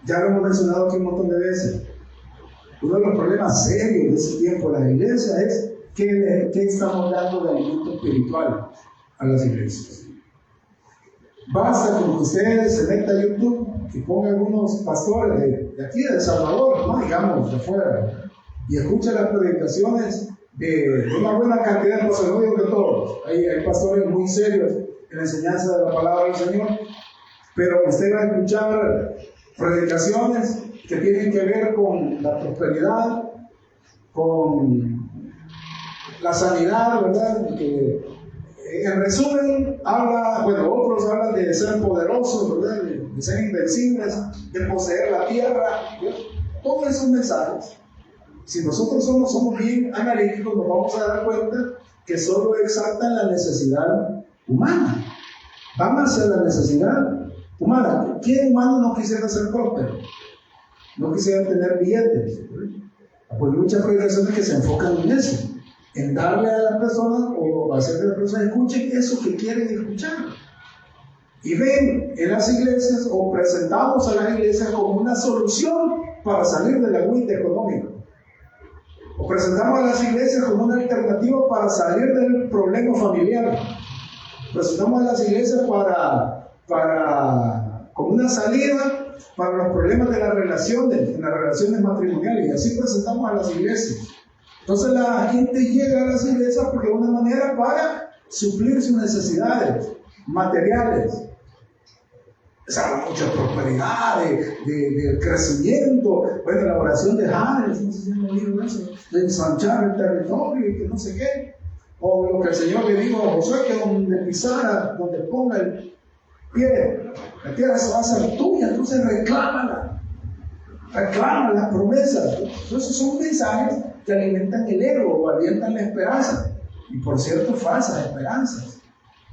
Ya lo hemos mencionado aquí un montón de veces. Uno de los problemas serios de ese tiempo en las iglesias es ¿qué estamos dando de alimento espiritual a las iglesias? Basta con que ustedes se metan a YouTube y pongan algunos pastores de aquí, de El Salvador, no digamos de afuera, y escuchen las predicaciones de una buena cantidad de pastores, no digo que todos, hay pastores muy serios en la enseñanza de la palabra del Señor, pero usted va a escuchar predicaciones que tienen que ver con la prosperidad, con la sanidad, ¿verdad? Que, en resumen, otros hablan de ser poderosos, ¿verdad? De ser invencibles, de poseer la tierra, ¿verdad? Todos esos mensajes, si nosotros somos bien analíticos, nos vamos a dar cuenta que solo exaltan la necesidad humana. Van hacia la necesidad humana. ¿Quién humano no quisiera ser próspero? No quisiera tener billetes. Pues muchas predicaciones que se enfocan en eso, en darle a las personas o hacer que las personas escuchen eso que quieren escuchar. Y ven en las iglesias o presentamos a las iglesias como una solución para salir del agüite económico. O presentamos a las iglesias como una alternativa para salir del problema familiar. Presentamos a las iglesias como una salida para los problemas de las relaciones matrimoniales, y así presentamos a las iglesias. Entonces la gente llega a las iglesias porque es una manera para suplir sus necesidades materiales. Se habla mucho de prosperidad, de crecimiento, bueno, la oración de Janes, no sé si han oído eso, de ensanchar el territorio y que no sé qué, o lo que el Señor le dijo a Josué, que donde pisara, donde ponga el pie, la tierra se va a hacer tuya, entonces reclama las promesas. Entonces son mensajes que alimentan el ego o alientan la esperanza, y por cierto, falsas esperanzas.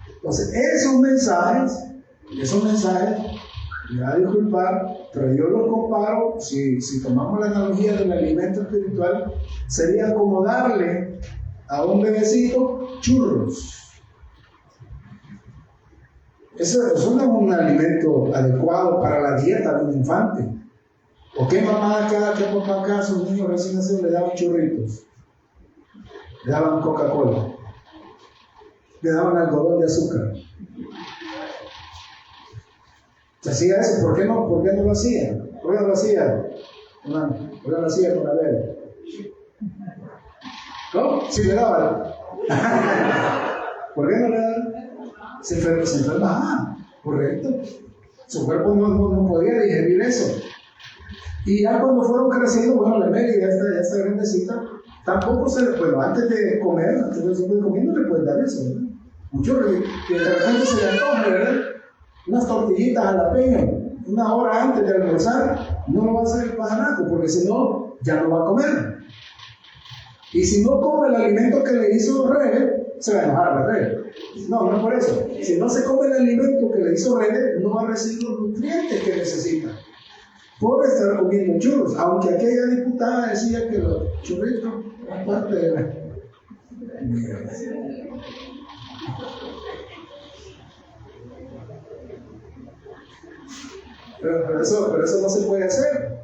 Entonces esos mensajes, me va a disculpar, pero yo los comparo, si tomamos la analogía del alimento espiritual, sería como darle a un bebecito churros. Eso no es un alimento adecuado para la dieta de un infante. ¿O qué papá acá a sus niños recién nacidos le daban churritos? Le daban Coca-Cola, le daban algodón de azúcar. ¿Se hacía eso? ¿Por qué no lo hacía? ¿Por qué no lo hacía? ¿Por qué no lo hacía con la bebé? ¿No? Sí le daban. ¿Por qué no le daban? Se enferma. Correcto. Su cuerpo no podía digerir eso. Y ya cuando fueron creciendo, bueno, la Mary ya está grandecita, tampoco antes de comer, antes de comer, no le pueden dar eso, ¿verdad? Mucho que de repente se le antoja, ¿verdad? Unas tortillitas a la peña, una hora antes de almorzar, no lo va a hacer el pajanaco, porque si no, ya no va a comer. Y si no come el alimento que le hizo Rebe, se va a enojar la Rebe. No por eso. Si no se come el alimento que le hizo Rebe, no va a recibir los nutrientes que necesita por estar comiendo churros. Aunque aquella diputada decía que los churritos eran parte de la... Pero eso no se puede hacer.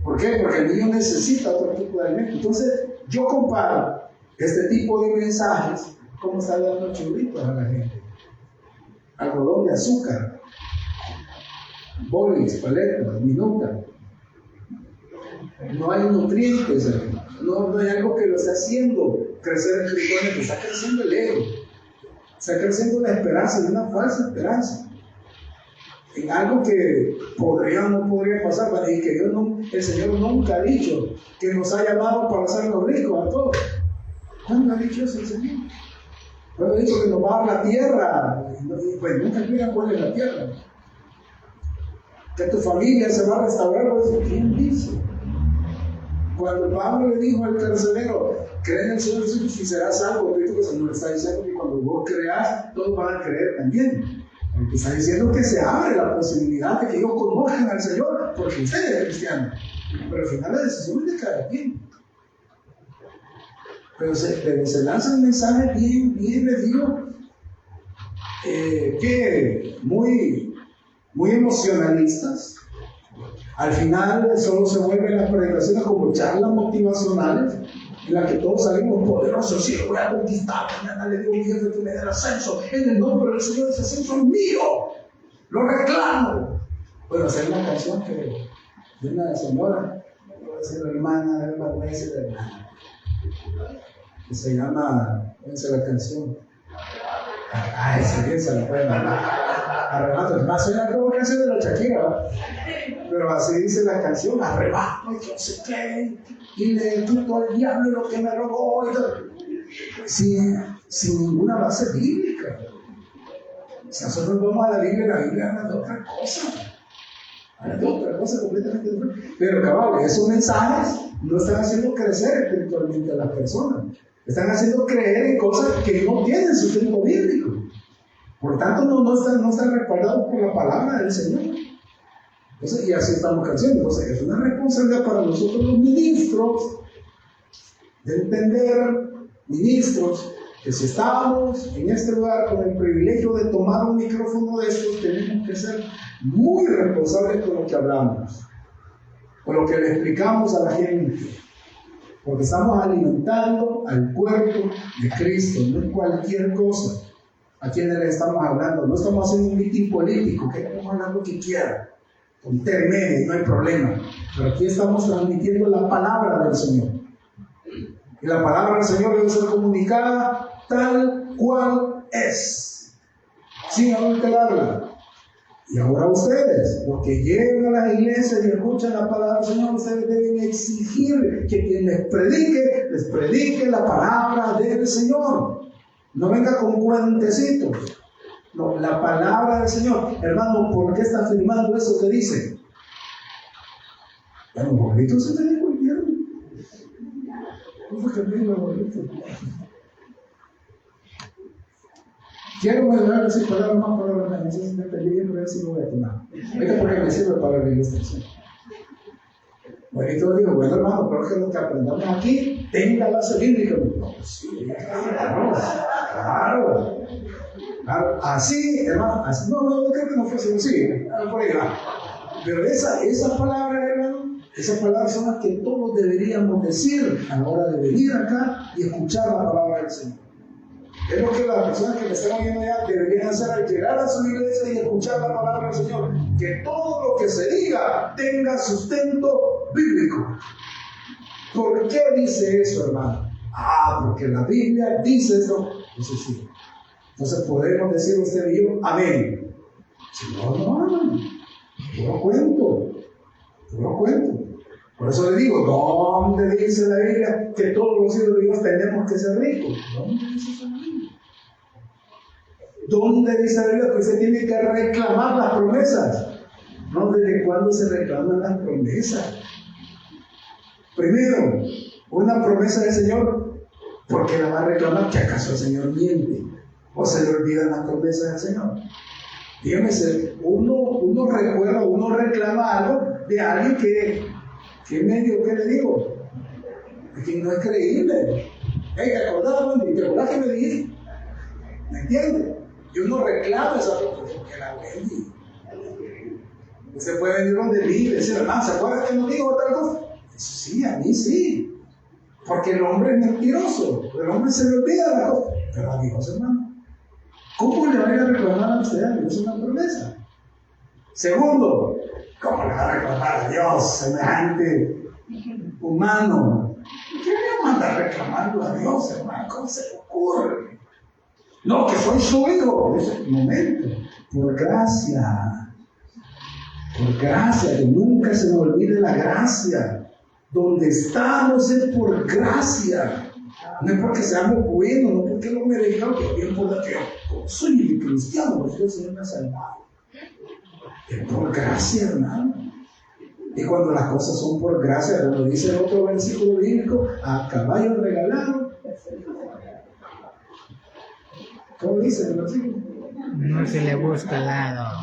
¿Por qué? Porque el niño necesita otro tipo de alimento. Entonces, yo comparo este tipo de mensajes como está dando churritos a la gente. Algodón de azúcar, bolis, paletas, minutas. No hay nutrientes, no hay algo que lo esté haciendo crecer espiritualmente. Está creciendo el ego, está creciendo la esperanza, una falsa esperanza en algo que podría o no podría pasar, y que el Señor nunca ha dicho que nos ha llamado para hacernos ricos a todos. ¿Cuándo ha dicho eso el Señor? ¿Cuándo ha dicho que nos va a dar la tierra? Pues nunca explican cuál es la tierra. Que tu familia se va a restaurar, pues, ¿quién dice? Cuando Pablo le dijo al carcelero, cree en el Señor y serás salvo, que el Señor está diciendo que cuando vos creas, todos van a creer también. Porque está diciendo que se abre la posibilidad de que ellos conozcan al Señor, porque usted es cristiano. Pero al final la decisión es de cada quien. Pero se lanzan mensajes bien les digo, que muy emocionalistas. Al final solo se vuelven las predicaciones como charlas motivacionales en las que todos salimos poderosos. Sí, voy a conquistar, mañana le digo a mi jefe que me dé el ascenso, en el nombre del Señor, ese ascenso es mío, lo reclamo. Bueno, hacer una canción de una señora, no voy a decir la hermana, voy a decir la hermana, que se llama, ¿cómo dice la canción? Ay, sí, esa la pueden arrebato. Más suena como canción de la Shakira, ¿verdad? Pero así dice la canción, arrebato, y yo sé qué, y le quito al diablo lo que me robó, y todo. Sin ninguna base bíblica. Si nosotros vamos a la Biblia habla de otra cosa. Habla de otra cosa completamente diferente. Pero cabal, esos mensajes no están haciendo crecer espiritualmente a las personas. Están haciendo creer en cosas que no tienen sustento bíblico. Por tanto, no están respaldados por la palabra del Señor. Entonces, y así estamos creciendo. Entonces, es una responsabilidad para nosotros los ministros de entender, ministros, que si estamos en este lugar con el privilegio de tomar un micrófono de estos, tenemos que ser muy responsables con lo que hablamos, con lo que le explicamos a la gente, porque estamos alimentando al cuerpo de Cristo, no es cualquier cosa a quienes le estamos hablando. No estamos haciendo un mitin político, que estamos hablando que quiera, con términos, no hay problema, pero aquí estamos transmitiendo la palabra del Señor. Y la palabra del Señor debe ser comunicada tal cual es, sin adulterarla. Y ahora ustedes, los que llegan a las iglesias y escuchan la palabra del Señor, ustedes deben exigir que quien les predique la palabra del Señor. No venga con cuentecitos. No, la palabra del Señor. Hermano, ¿por qué está afirmando eso que dice? Bueno, bonito se te dijo el viernes. Quiero mejorar decir palabras más, palabras menos. No sé si me peleé bien, pero así lo voy a tomar. Oiga, porque me sirve para la ilustración. Bonito digo, bueno hermano, pero es que lo que aprendamos aquí tenga base bíblica. No, sí, claro. Así, hermano, así, no creo que no fuese así, por ahí va. Pero esa palabra, hermano, esas palabras son las que todos deberíamos decir a la hora de venir acá y escuchar la palabra del Señor. Es lo que las personas que me están oyendo ya deberían hacer al llegar a su iglesia y escuchar la palabra del Señor. Que todo lo que se diga tenga sustento bíblico. ¿Por qué dice eso, hermano? Porque la Biblia dice eso. Entonces sí. Entonces podemos decir usted y yo, amén. Si no, hermano. Yo lo cuento. Por eso le digo, ¿dónde dice la Biblia que todos los hijos de Dios tenemos que ser ricos? ¿Dónde dice eso? ¿Dónde dice la Biblia que usted tiene que reclamar las promesas? No, ¿desde cuándo se reclaman las promesas? Primero, una promesa del Señor, ¿por qué la va a reclamar? ¿Que acaso el Señor miente? ¿O se le olvidan las promesas del Señor? Dígame, uno recuerda, uno reclama algo de alguien que medio, ¿qué le digo? Que no es creíble. ¿Te acordás que me dijiste? ¿Me entiendes? Y uno reclama esa cosa, que la Wendy. Usted puede venir donde mí y decir, hermano, ¿se acuerda que nos dijo otra cosa? Eso sí, a mí sí. Porque el hombre es mentiroso. El hombre se le olvida la cosa. Pero a Dios, hermano, ¿cómo le va a ir a reclamar a usted a Dios una promesa? Segundo, ¿cómo le va a reclamar a Dios semejante humano? ¿Qué le manda a reclamarlo a Dios, hermano? ¿Cómo se le ocurre? No, que soy su hijo. Un momento, por gracia, que nunca se me olvide la gracia. Donde estamos es por gracia. No es porque seamos buenos, no porque lo merezcamos, que bien por la que yo soy cristiano, porque el Señor me ha salvado. Es por gracia, hermano. Y cuando las cosas son por gracia, como dice el otro versículo bíblico, a caballo regalado. ¿Cómo dice el versículo?
No se le busca lado.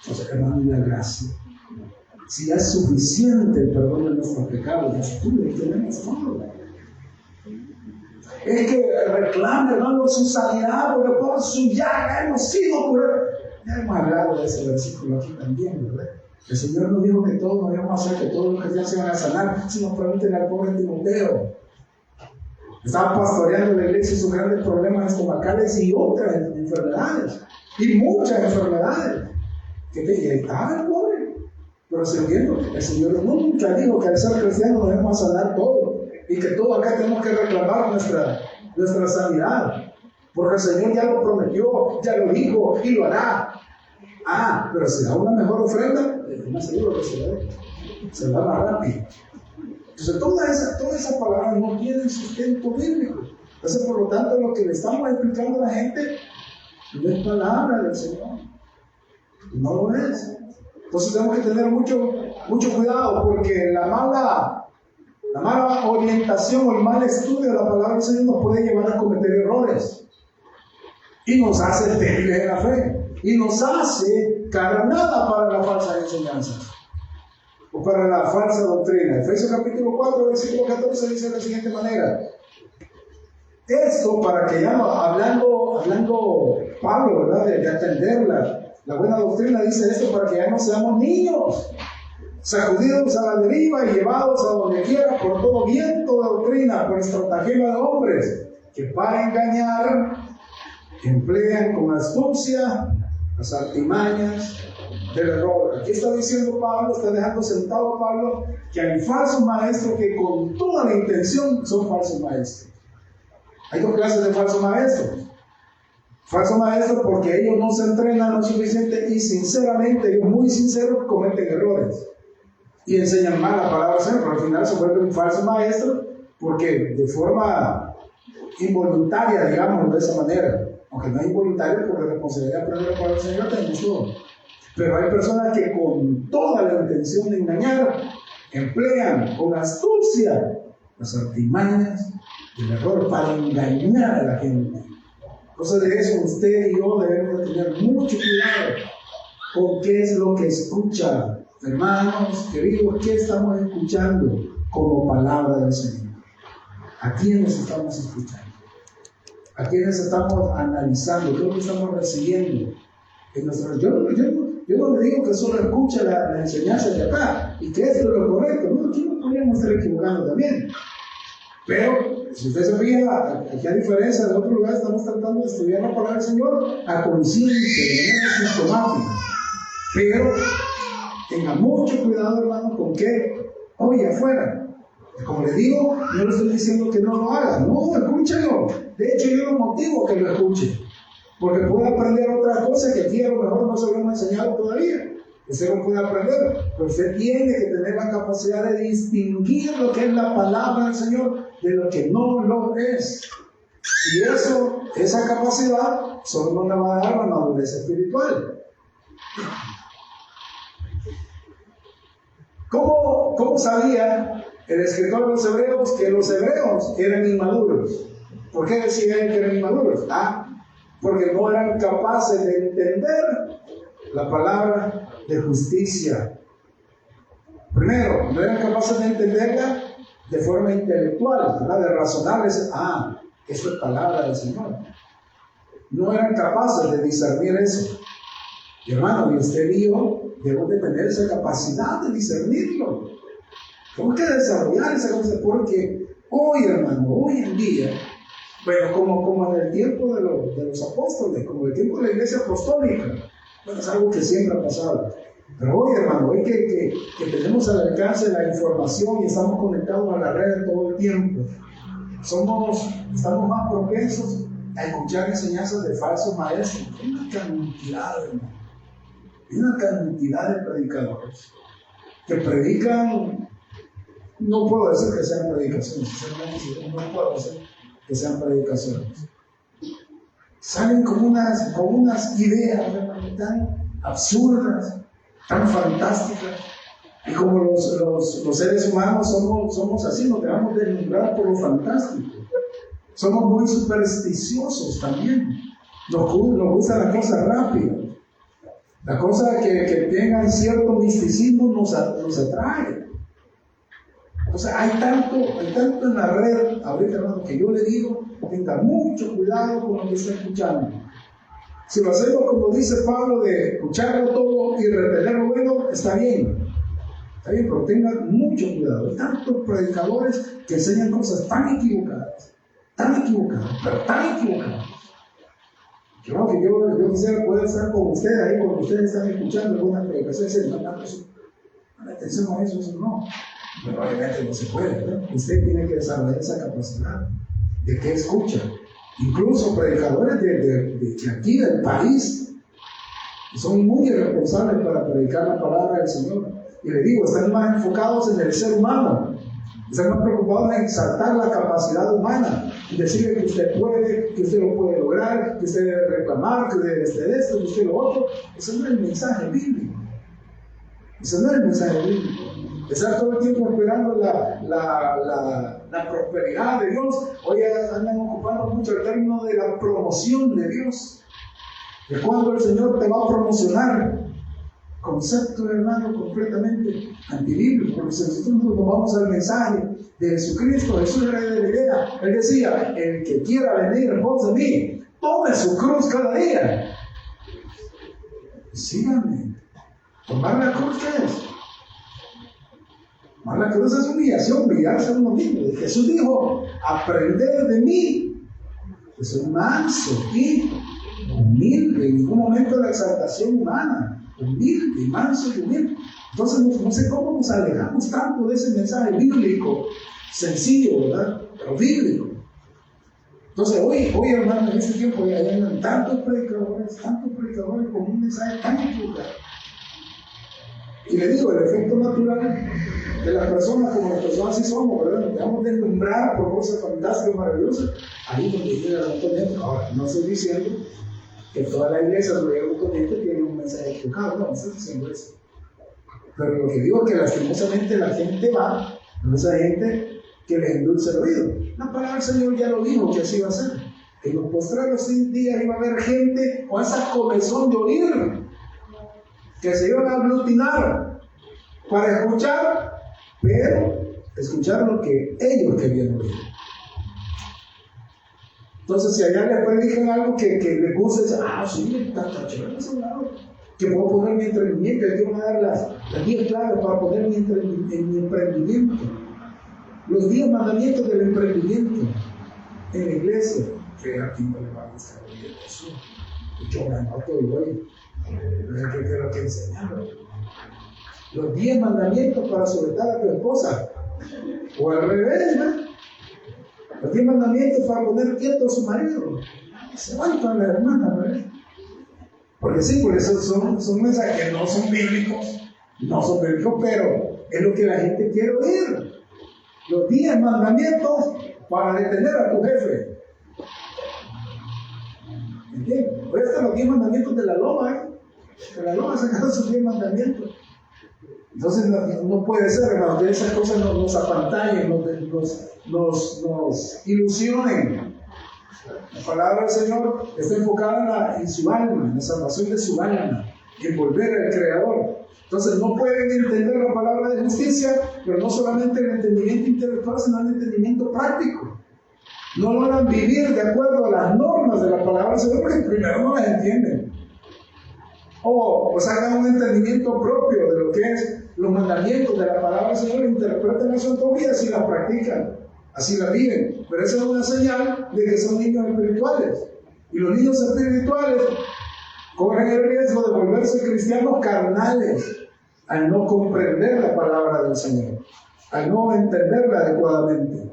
O sea, hermano, la gracia. Si ya es suficiente el perdón de nuestros pecados, ya tú le tenemos todo. Es que reclame, hermano, su sanidad, porque por su llaga hemos sido curados. Ya hemos hablado de ese versículo aquí también, ¿verdad? El Señor nos dijo que todos nos íbamos a hacer, que todos los que ya se van a sanar. Si nos pregunten al pobre Timoteo, estaba pastoreando la iglesia y sus grandes problemas estomacales y otras enfermedades, y muchas enfermedades, que estaba el pobre, pero sirviendo. El Señor nunca dijo que al ser cristiano nos íbamos a sanar todo, y que todos acá tenemos que reclamar nuestra sanidad. Porque el Señor ya lo prometió, ya lo dijo y lo hará. Pero si da una mejor ofrenda, es más seguro que se da más rápido. Entonces, todas esas palabras no tienen sustento bíblico. Entonces, por lo tanto, lo que le estamos explicando a la gente no es palabra del Señor. No lo es. Entonces, tenemos que tener mucho cuidado, porque la mala orientación o el mal estudio de la palabra del Señor nos puede llevar a cometer errores. Y nos hace débiles en la fe. Y nos hace carnada para la falsa enseñanza. O para la falsa doctrina. Efesios capítulo 4, versículo 14 dice de la siguiente manera. Esto para que ya hablando Pablo, ¿verdad? De atender la buena doctrina, dice esto para que ya no seamos niños, sacudidos a la deriva y llevados a donde quiera por todo viento de doctrina, por estratagema de hombres, que para engañar emplean con astucia las artimañas del error. Aquí está diciendo Pablo, está dejando sentado a Pablo, que hay falsos maestros que con toda la intención son falsos maestros. Hay dos clases de falsos maestros. Falsos maestros porque ellos no se entrenan lo suficiente y sinceramente, ellos muy sinceros, cometen errores y enseñan mal la palabra del Señor, pero al final se vuelve un falso maestro porque de forma involuntaria, digamos de esa manera, aunque no es involuntario porque la responsabilidad de aprender la palabra del Señor tenemos todos. Pero hay personas que con toda la intención de engañar emplean con astucia las artimañas del error para engañar a la gente. Entonces de eso usted y yo debemos de tener mucho cuidado con qué es lo que escucha. Hermanos queridos, ¿qué estamos escuchando como palabra del Señor? ¿A quiénes estamos escuchando? ¿A quiénes estamos analizando? ¿Qué es lo que estamos recibiendo? Yo no le digo que solo escuche la enseñanza de acá y que esto es lo correcto. No, aquí no podríamos estar equivocando también. Pero, si usted se fija, aquí a diferencia de otros lugares, estamos tratando de estudiar la palabra del Señor a conciencia, de manera sistemática. Pero, tenga mucho cuidado, hermano, con qué oye afuera. Como le digo, no le estoy diciendo que no lo haga. No, escúchelo. De hecho, yo lo motivo a que lo escuche. Porque puede aprender otra cosa que aquí a lo mejor no se lo hemos enseñado todavía. Usted no puede aprender, pero usted tiene que tener la capacidad de distinguir lo que es la palabra del Señor de lo que no lo es. Y esa capacidad solo nos la va a dar la madurez espiritual. ¿Cómo sabía el escritor de los Hebreos que los hebreos eran inmaduros? ¿Por qué decía él que eran inmaduros? Porque no eran capaces de entender la palabra de justicia. Primero, no eran capaces de entenderla de forma intelectual, ¿verdad? De razonarles, esto es palabra del Señor. No eran capaces de discernir eso. Y hermano, y usted y yo debemos de tener esa capacidad de discernirlo. Tenemos que desarrollar esa cosa, porque hoy, hermano, hoy en día, bueno, como en el tiempo de los apóstoles, como en el tiempo de la iglesia apostólica, bueno, es algo que siempre ha pasado. Pero hoy, hermano, hoy que tenemos al alcance la información y estamos conectados a la red todo el tiempo, estamos más propensos a escuchar enseñanzas de falsos maestros. Hay una cantidad, hermano. Hay una cantidad de predicadores que predican, no puedo decir que sean predicaciones, no puedo decir que sean predicaciones. Salen con unas ideas, hermano, tan absurdas, tan fantásticas, y como los seres humanos somos así, nos dejamos deslumbrar por lo fantástico. Somos muy supersticiosos también, nos gustan las cosas rápidas. Las cosas que tengan cierto misticismo nos atrae. Entonces hay tanto en la red, ahorita, hermano, que yo le digo, tenga mucho cuidado con lo que está escuchando. Si lo hacemos como dice Pablo, de escucharlo todo y retener lo bueno, está bien, pero tenga mucho cuidado. Hay tantos predicadores que enseñan cosas tan equivocadas, pero tan equivocadas. Yo quisiera poder estar con ustedes ahí cuando ustedes están escuchando algunas predicaciones, no atención a eso no. Pero obviamente no se puede, ¿verdad? Usted tiene que desarrollar esa capacidad de que escucha. incluso predicadores de aquí del país, que son muy irresponsables para predicar la palabra del Señor. Y le digo, están más enfocados en el ser humano, están más preocupados en exaltar la capacidad humana, y decirle que usted puede, que usted lo puede lograr, que usted debe reclamar, que debe de esto, que usted lo otro. Ese no es el mensaje bíblico. Ese no es el mensaje bíblico. Estar todo el tiempo esperando la prosperidad de Dios. Hoy andan ocupando mucho el término de la promoción de Dios. De cuando el Señor te va a promocionar. Concepto, hermano, completamente antibíblico. Porque si nosotros nos vamos al mensaje de Jesucristo, Jesús era de Galilea. Él decía: el que quiera venir en pos de mí, tome su cruz cada día. Síganme. Tomar la cruz, ¿qué es? Tomar la cruz es humillación, humillarse a uno mismo. Jesús dijo: aprender de mí, que soy manso y humilde. En ningún momento la exaltación humana. Humilde, manso y humilde. Entonces no sé cómo nos alejamos tanto de ese mensaje bíblico, sencillo, ¿verdad? Pero bíblico. Entonces hoy hermano, en este tiempo ya hay tantos predicadores con un mensaje tan equivocado. Y le digo, el efecto natural de las personas, como las personas así somos, ¿verdad? Nos dejamos deslumbrar por cosas fantásticas, maravillosas. Ahí donde llega el autoconocimiento. Ahora, no estoy diciendo que toda la iglesia sobre el autoconocimiento tiene un mensaje equivocado, no estoy diciendo eso. Pero lo que digo es que lastimosamente la gente va, no esa gente que les endulce el oído. La palabra del Señor ya lo dijo que así va a ser. En los postreros días iba a haber gente con esa comezón de oír, que se iban a aglutinar para escuchar, pero escuchar lo que ellos querían oír. Entonces, si allá les predican algo que les guste, sí, está chévere ese lado, que puedo poner mi emprendimiento, que van a dar las 10 claves para poner mi emprendimiento. Los 10 mandamientos del emprendimiento en la iglesia. Que aquí no le va a gustar oír eso. Yo me anoto y voy. ¿Qué quiero que enseñar? Los 10 mandamientos para sujetar a tu esposa. O al revés, ¿no? Los 10 mandamientos para poner quieto a su marido. Se van para la hermana, ¿verdad? Porque sí, por eso son mensajes que no son bíblicos, pero es lo que la gente quiere oír. Los 10 mandamientos para detener a tu jefe. ¿Entiendes? Hoy están los 10 mandamientos de la loma, ¿eh? De la loma sacaron sus 10 mandamientos. Entonces no puede ser, hermano, que esas cosas nos apantallen, nos ilusionen. La palabra del Señor está enfocada en su alma, en la salvación de su alma, en volver al Creador. Entonces no pueden entender la palabra de justicia, pero no solamente el entendimiento intelectual, sino el entendimiento práctico. No logran vivir de acuerdo a las normas de la palabra del Señor, porque primero no las entienden. O sacan un entendimiento propio de lo que es los mandamientos de la palabra del Señor, interpretan eso en tu vida, así la practican, así la viven. Pero esa es una señal de que son niños espirituales. Y los niños espirituales corren el riesgo de volverse cristianos carnales al no comprender la palabra del Señor, al no entenderla adecuadamente.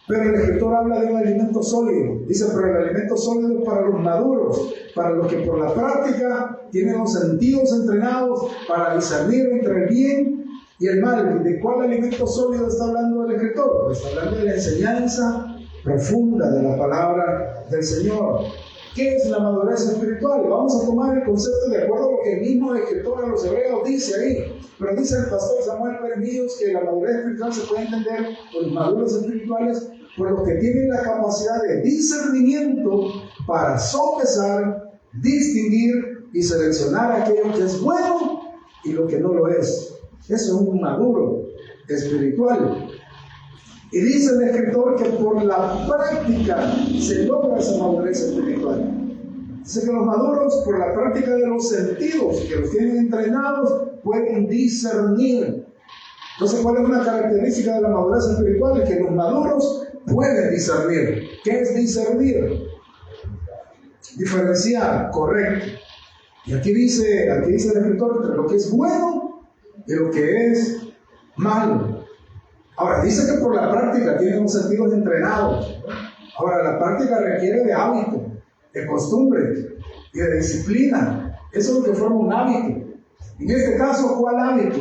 Pero el escritor habla de un alimento sólido. Dice, pero el alimento sólido es para los maduros, para los que por la práctica tienen los sentidos entrenados para discernir entre el bien y el mal. ¿De cuál alimento sólido está hablando el escritor? Pues está hablando de la enseñanza profunda de la palabra del Señor. ¿Qué es la madurez espiritual? Vamos a tomar el concepto de acuerdo a lo que el mismo escritor a los hebreos dice ahí. Pero dice el pastor Samuel Pérez que la madurez espiritual se puede entender por los maduros espirituales, por los que tienen la capacidad de discernimiento para sopesar, distinguir y seleccionar aquello que es bueno y lo que no lo es. Eso es un maduro espiritual. Y dice el escritor que por la práctica se logra esa madurez espiritual. Dice que los maduros, por la práctica de los sentidos, que los tienen entrenados, pueden discernir. Entonces, ¿cuál es una característica de la madurez espiritual? Es que los maduros pueden discernir. ¿Qué es discernir? Diferenciar, correcto. Y aquí dice el escritor entre lo que es bueno y lo que es malo. Ahora, dice que por la práctica tienen los sentidos entrenados. Ahora, la práctica requiere de hábito, de costumbre y de disciplina. Eso es lo que forma un hábito. En este caso, ¿cuál hábito?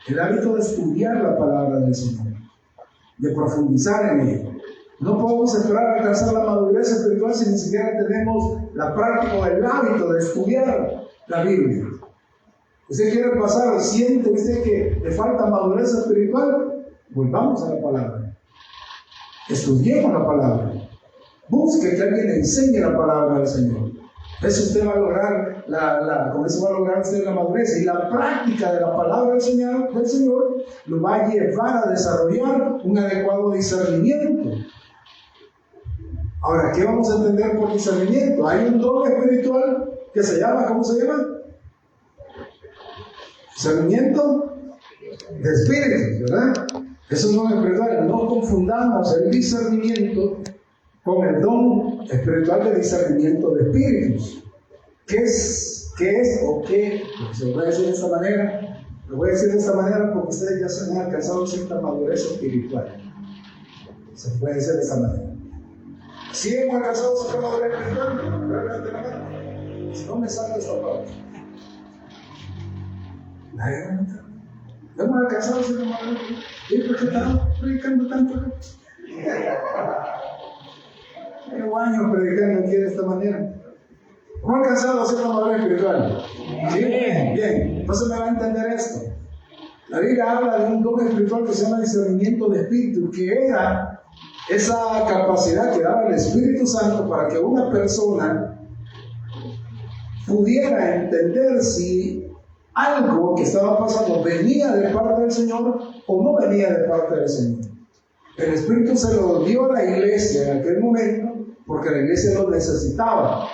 El hábito de estudiar la palabra del Señor, de profundizar en ella. No podemos esperar alcanzar la madurez espiritual si ni siquiera tenemos la práctica o el hábito de estudiar la Biblia. Usted quiere pasar, siente usted que le falta madurez espiritual, volvamos a la palabra. Estudiemos la palabra. Busque que alguien le enseñe la palabra del Señor. Eso usted va a lograr, con eso va a lograr usted la madurez. Y la práctica de la palabra del Señor lo va a llevar a desarrollar un adecuado discernimiento. Ahora, ¿qué vamos a entender por discernimiento? Hay un don espiritual que se llama, ¿cómo se llama? Discernimiento de espíritus, ¿verdad? Es un don espiritual. No confundamos el discernimiento con el don espiritual de discernimiento de espíritus. ¿Qué es o qué? Se lo voy a decir de esta manera. Lo voy a decir de esta manera porque ustedes ya se han alcanzado cierta madurez espiritual. Se puede decir de esta manera. Si hemos alcanzado cierta madurez espiritual, realmente no. Si no me sale esta parte. ¿No hemos alcanzado cierta madurez espiritual? ¿Y por qué estamos predicando tanto? Llevo años predicando aquí de esta manera. ¿Cómo ha alcanzado a hacer la madurez espiritual? ¿Sí? Bien. Entonces me va a entender esto. La Biblia habla de un don espiritual que se llama discernimiento de espíritu, que era esa capacidad que daba el Espíritu Santo para que una persona pudiera entender si algo que estaba pasando venía de parte del Señor o no venía de parte del Señor. El Espíritu se lo dio a la iglesia en aquel momento porque la iglesia lo necesitaba.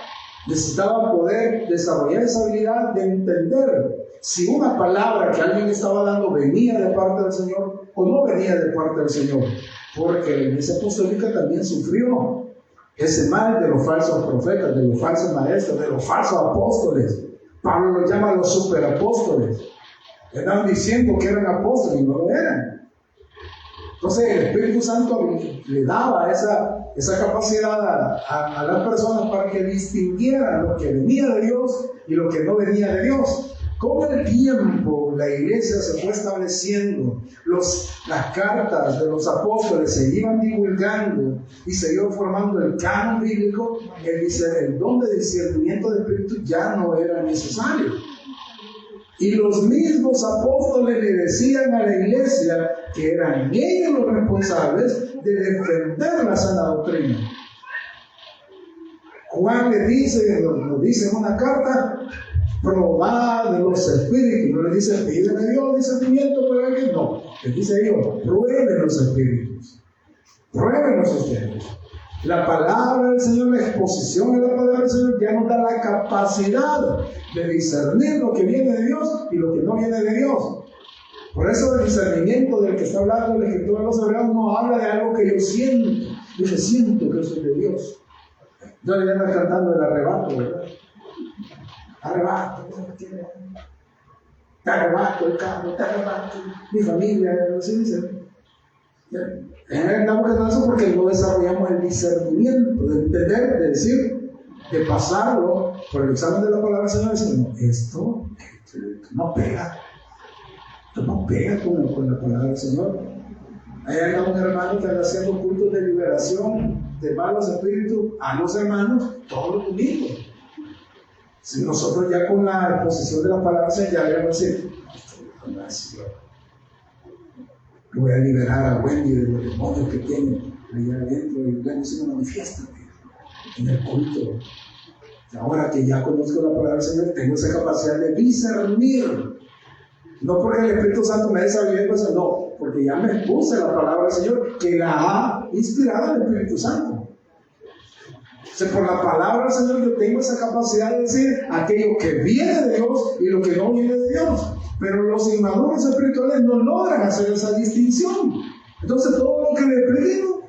Necesitaba poder desarrollar esa habilidad de entender si una palabra que alguien estaba dando venía de parte del Señor o no venía de parte del Señor. Porque la iglesia apostólica también sufrió ese mal de los falsos profetas, de los falsos maestros, de los falsos apóstoles. Pablo los llama los superapóstoles. Estaban diciendo que eran apóstoles y no lo eran. Entonces el Espíritu Santo le daba esa capacidad a las personas para que distinguieran lo que venía de Dios y lo que no venía de Dios. Con el tiempo la iglesia se fue estableciendo, las cartas de los apóstoles se iban divulgando y se iba formando el canon bíblico. El don de discernimiento de espíritu ya no era necesario. Y los mismos apóstoles le decían a la iglesia que eran ellos los responsables de defender la sana doctrina. Juan nos dice en una carta: probad los espíritus. No le dice pídeme Dios discernimiento para que no. Le dice Dios, prueben los espíritus. Pruébenlos ustedes. La palabra del Señor, la exposición de la palabra del Señor ya nos da la capacidad de discernir lo que viene de Dios y lo que no viene de Dios. Por eso el discernimiento del que está hablando el escritor de los Hebreos no habla de algo que yo siento. Yo siento que soy de Dios. Yo le ando cantando el arrebato, ¿verdad? Arrebato, te arrebato el carro, te arrebato mi familia, así dicen. Estamos cantando eso porque no desarrollamos el discernimiento de entender, de decir, de pasarlo por el examen de la palabra del Señor y decir, no, esto no pega. Esto no pega con la palabra del Señor. Ahí hay un hermano que anda haciendo cultos de liberación de malos espíritus a los hermanos todos los domingos. Si nosotros ya con la exposición de la palabra del Señor ya debemos decir, voy a liberar a Wendy de los demonios que tiene allá adentro y luego se manifiesta en el culto. Ahora que ya conozco la palabra del Señor, tengo esa capacidad de discernir. No porque el Espíritu Santo me dé sabiduría, no, porque ya me expuse la palabra del Señor que la ha inspirado el Espíritu Santo. O sea, por la palabra del Señor yo tengo esa capacidad de decir aquello que viene de Dios y lo que no viene de Dios. Pero los inmaduros espirituales no logran hacer esa distinción. Entonces todo lo que le predico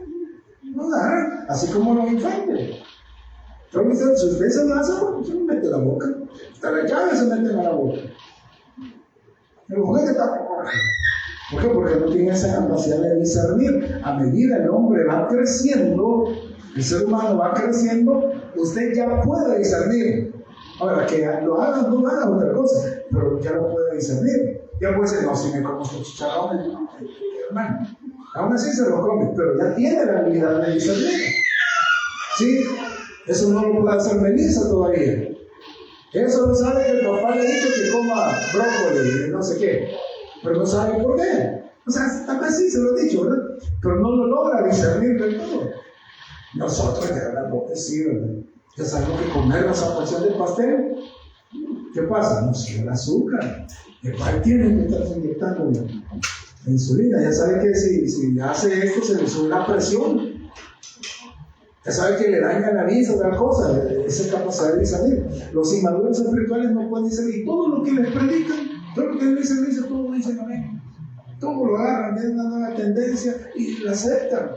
no da, así como los infantes. Entonces, si usted se lanza, se mete la boca. Hasta la llave se mete en la boca. El juguete está ¿por qué? Porque no tiene esa capacidad de discernir. A medida el hombre va creciendo, El ser humano va creciendo, usted ya puede discernir. Ahora, que lo haga o no lo haga otra cosa, pero ya lo puede discernir. Ya puede decir, no, si me como estos chicharrones, hermano. Aún así se lo come, pero ya tiene la habilidad de discernir. ¿Sí? Eso no lo puede hacer Melissa todavía. Eso no sabe que el papá le ha dicho que coma brócoli y no sé qué, pero no sabe por qué. O sea, tal vez sí se lo he dicho, ¿verdad? Pero no lo logra discernir del todo. Nosotros ya hablamos que sí, ¿verdad? Ya sabemos que comer esa porción del pastel, ¿qué pasa? No sube el azúcar. El cual tiene que estar inyectando la insulina. Ya sabe que si hace esto se le sube la presión. Ya sabe que le daña la vista, otra cosa, esa capacidad de discernir. Los inmaduros espirituales no pueden discernir. Todo lo que les predican, todo lo que les dicen, todo dicen amén. Todo lo agarran, tienen una nueva tendencia y la aceptan.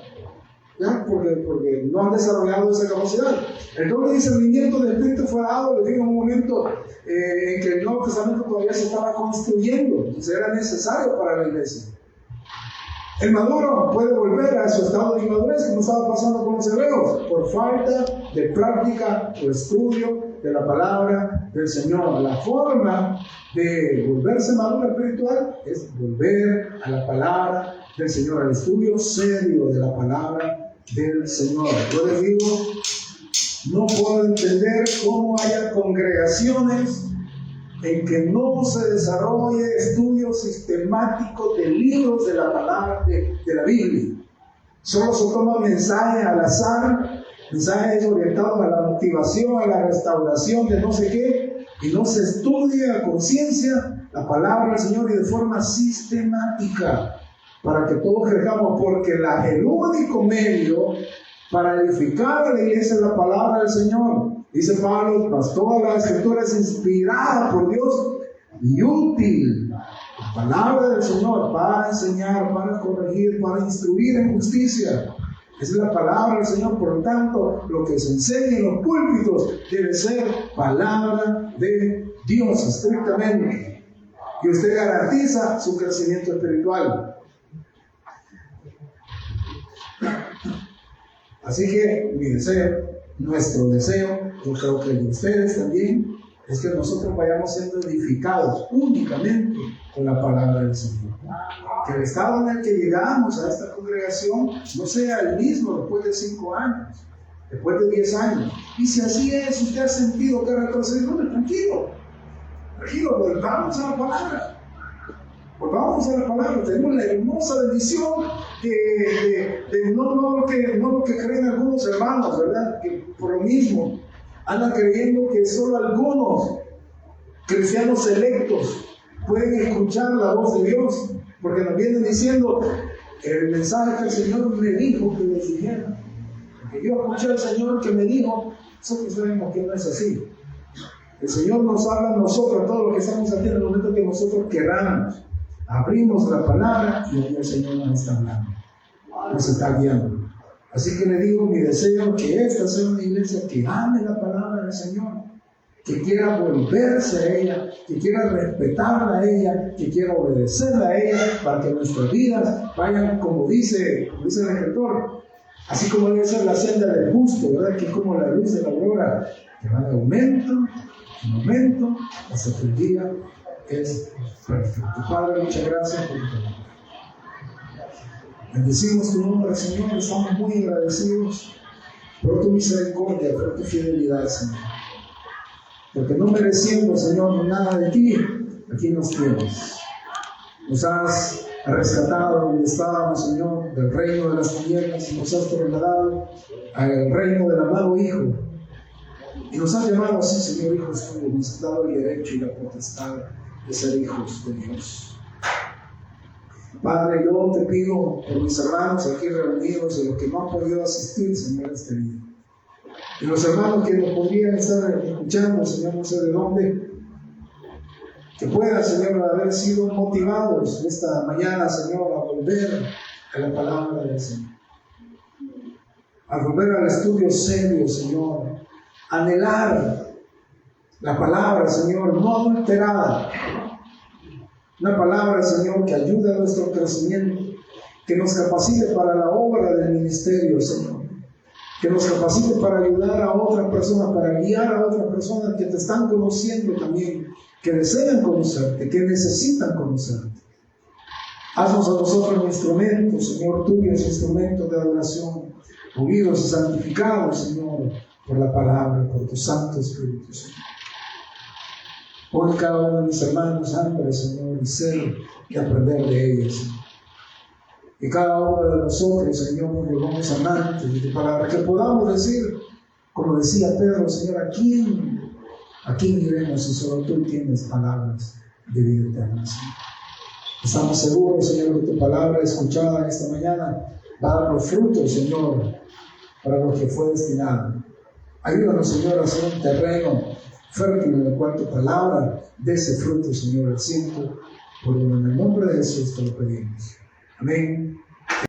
¿Ya? Porque no han desarrollado esa capacidad. El don de discernimiento del Espíritu fue dado, les digo, en un momento en que el Nuevo Testamento todavía se estaba construyendo, entonces era necesario para la iglesia. El maduro puede volver a su estado de inmadurez, como estaba pasando con los hebreos, por falta de práctica o estudio de la palabra del Señor. La forma de volverse maduro espiritual es volver a la palabra del Señor, al estudio serio de la palabra del Señor. Yo les digo, no puedo entender cómo haya congregaciones en que no se desarrolle estudios sistemáticos de libros de la palabra de la Biblia. Solo se toman mensajes al azar, mensajes orientados a la motivación, a la restauración de no sé qué, y no se estudia a conciencia la palabra del Señor y de forma sistemática, para que todos crezcamos, porque el único medio para edificar a la iglesia es la palabra del Señor. Dice Pablo, pues toda la escritura es inspirada por Dios y útil. La palabra del Señor para enseñar, para corregir, para instruir en justicia. Es la palabra del Señor, por lo tanto, lo que se enseña en los púlpitos debe ser palabra de Dios estrictamente. Y usted garantiza su crecimiento espiritual. Así que mi deseo, nuestro deseo, yo creo que el de ustedes también, es que nosotros vayamos siendo edificados únicamente con la palabra del Señor. Que el estado en el que llegamos a esta congregación no sea el mismo después de 5 años, después de 10 años. Y si así es, usted ha sentido que ha retrocedido, tranquilo, volvamos a la palabra. Volvamos a la palabra. Tenemos la hermosa bendición de no lo que creen algunos hermanos, ¿verdad? Que por lo mismo andan creyendo que solo algunos cristianos selectos pueden escuchar la voz de Dios, porque nos vienen diciendo el mensaje que el Señor me dijo que les dijera. Porque yo escuché al Señor que me dijo, nosotros sabemos que no es así. El Señor nos habla a nosotros, a todos los que estamos aquí en el momento que nosotros queramos. Abrimos la palabra y ahí el Señor nos está hablando, nos está guiando. Así que le digo, mi deseo es que esta sea una iglesia que ame la palabra del Señor, que quiera volverse a ella, que quiera respetarla a ella, que quiera obedecerla a ella, para que nuestras vidas vayan, como dice el escritor, así como debe ser la senda del justo, ¿verdad? Que es como la luz de la aurora, que va de aumento en aumento hasta que el día es perfecto. Padre, muchas gracias por tu palabra. Bendecimos tu nombre, Señor. Estamos muy agradecidos por tu misericordia, por tu fidelidad, Señor. Porque no mereciendo, Señor, nada de ti, aquí nos tienes. Nos has rescatado donde estábamos, Señor, del reino de las tinieblas, y nos has trasladado al reino del amado Hijo. Y nos has llamado así, Señor, hijos tuyos. Nos has dado el derecho y la potestad de ser hijos de Dios. Padre, yo te pido por mis hermanos aquí reunidos y los que no han podido asistir, Señor, este día. Y los hermanos que nos podrían estar escuchando, Señor, no sé de dónde, que puedan, Señor, haber sido motivados esta mañana, Señor, a volver a la palabra del Señor. A volver al estudio serio, Señor. Anhelar la palabra, Señor, no adulterada. Una palabra, Señor, que ayude a nuestro crecimiento, que nos capacite para la obra del ministerio, Señor. que nos capacite para ayudar a otras personas, para guiar a otras personas que te están conociendo también, que desean conocerte, que necesitan conocerte. Haznos a nosotros instrumentos, Señor, tuyos, instrumentos de adoración, unidos y santificados, Señor, por la palabra, por tu Santo Espíritu, Señor. Pon cada uno de mis hermanos hambre, Señor, y sed y aprender de ellos, Señor. Y cada uno de nosotros, Señor, nos volvamos amantes de tu palabra, que podamos decir, como decía Pedro, Señor, ¿a quién iremos si solo tú tienes palabras de vida eterna, Señor? Estamos seguros, Señor, que tu palabra escuchada esta mañana va a dar los frutos, Señor, para lo que fue destinado. Ayúdanos, Señor, a hacer un terreno fértil en el cual tu palabra dé ese fruto, Señor, al ciento, por en el nombre de Jesús te lo pedimos. Amén.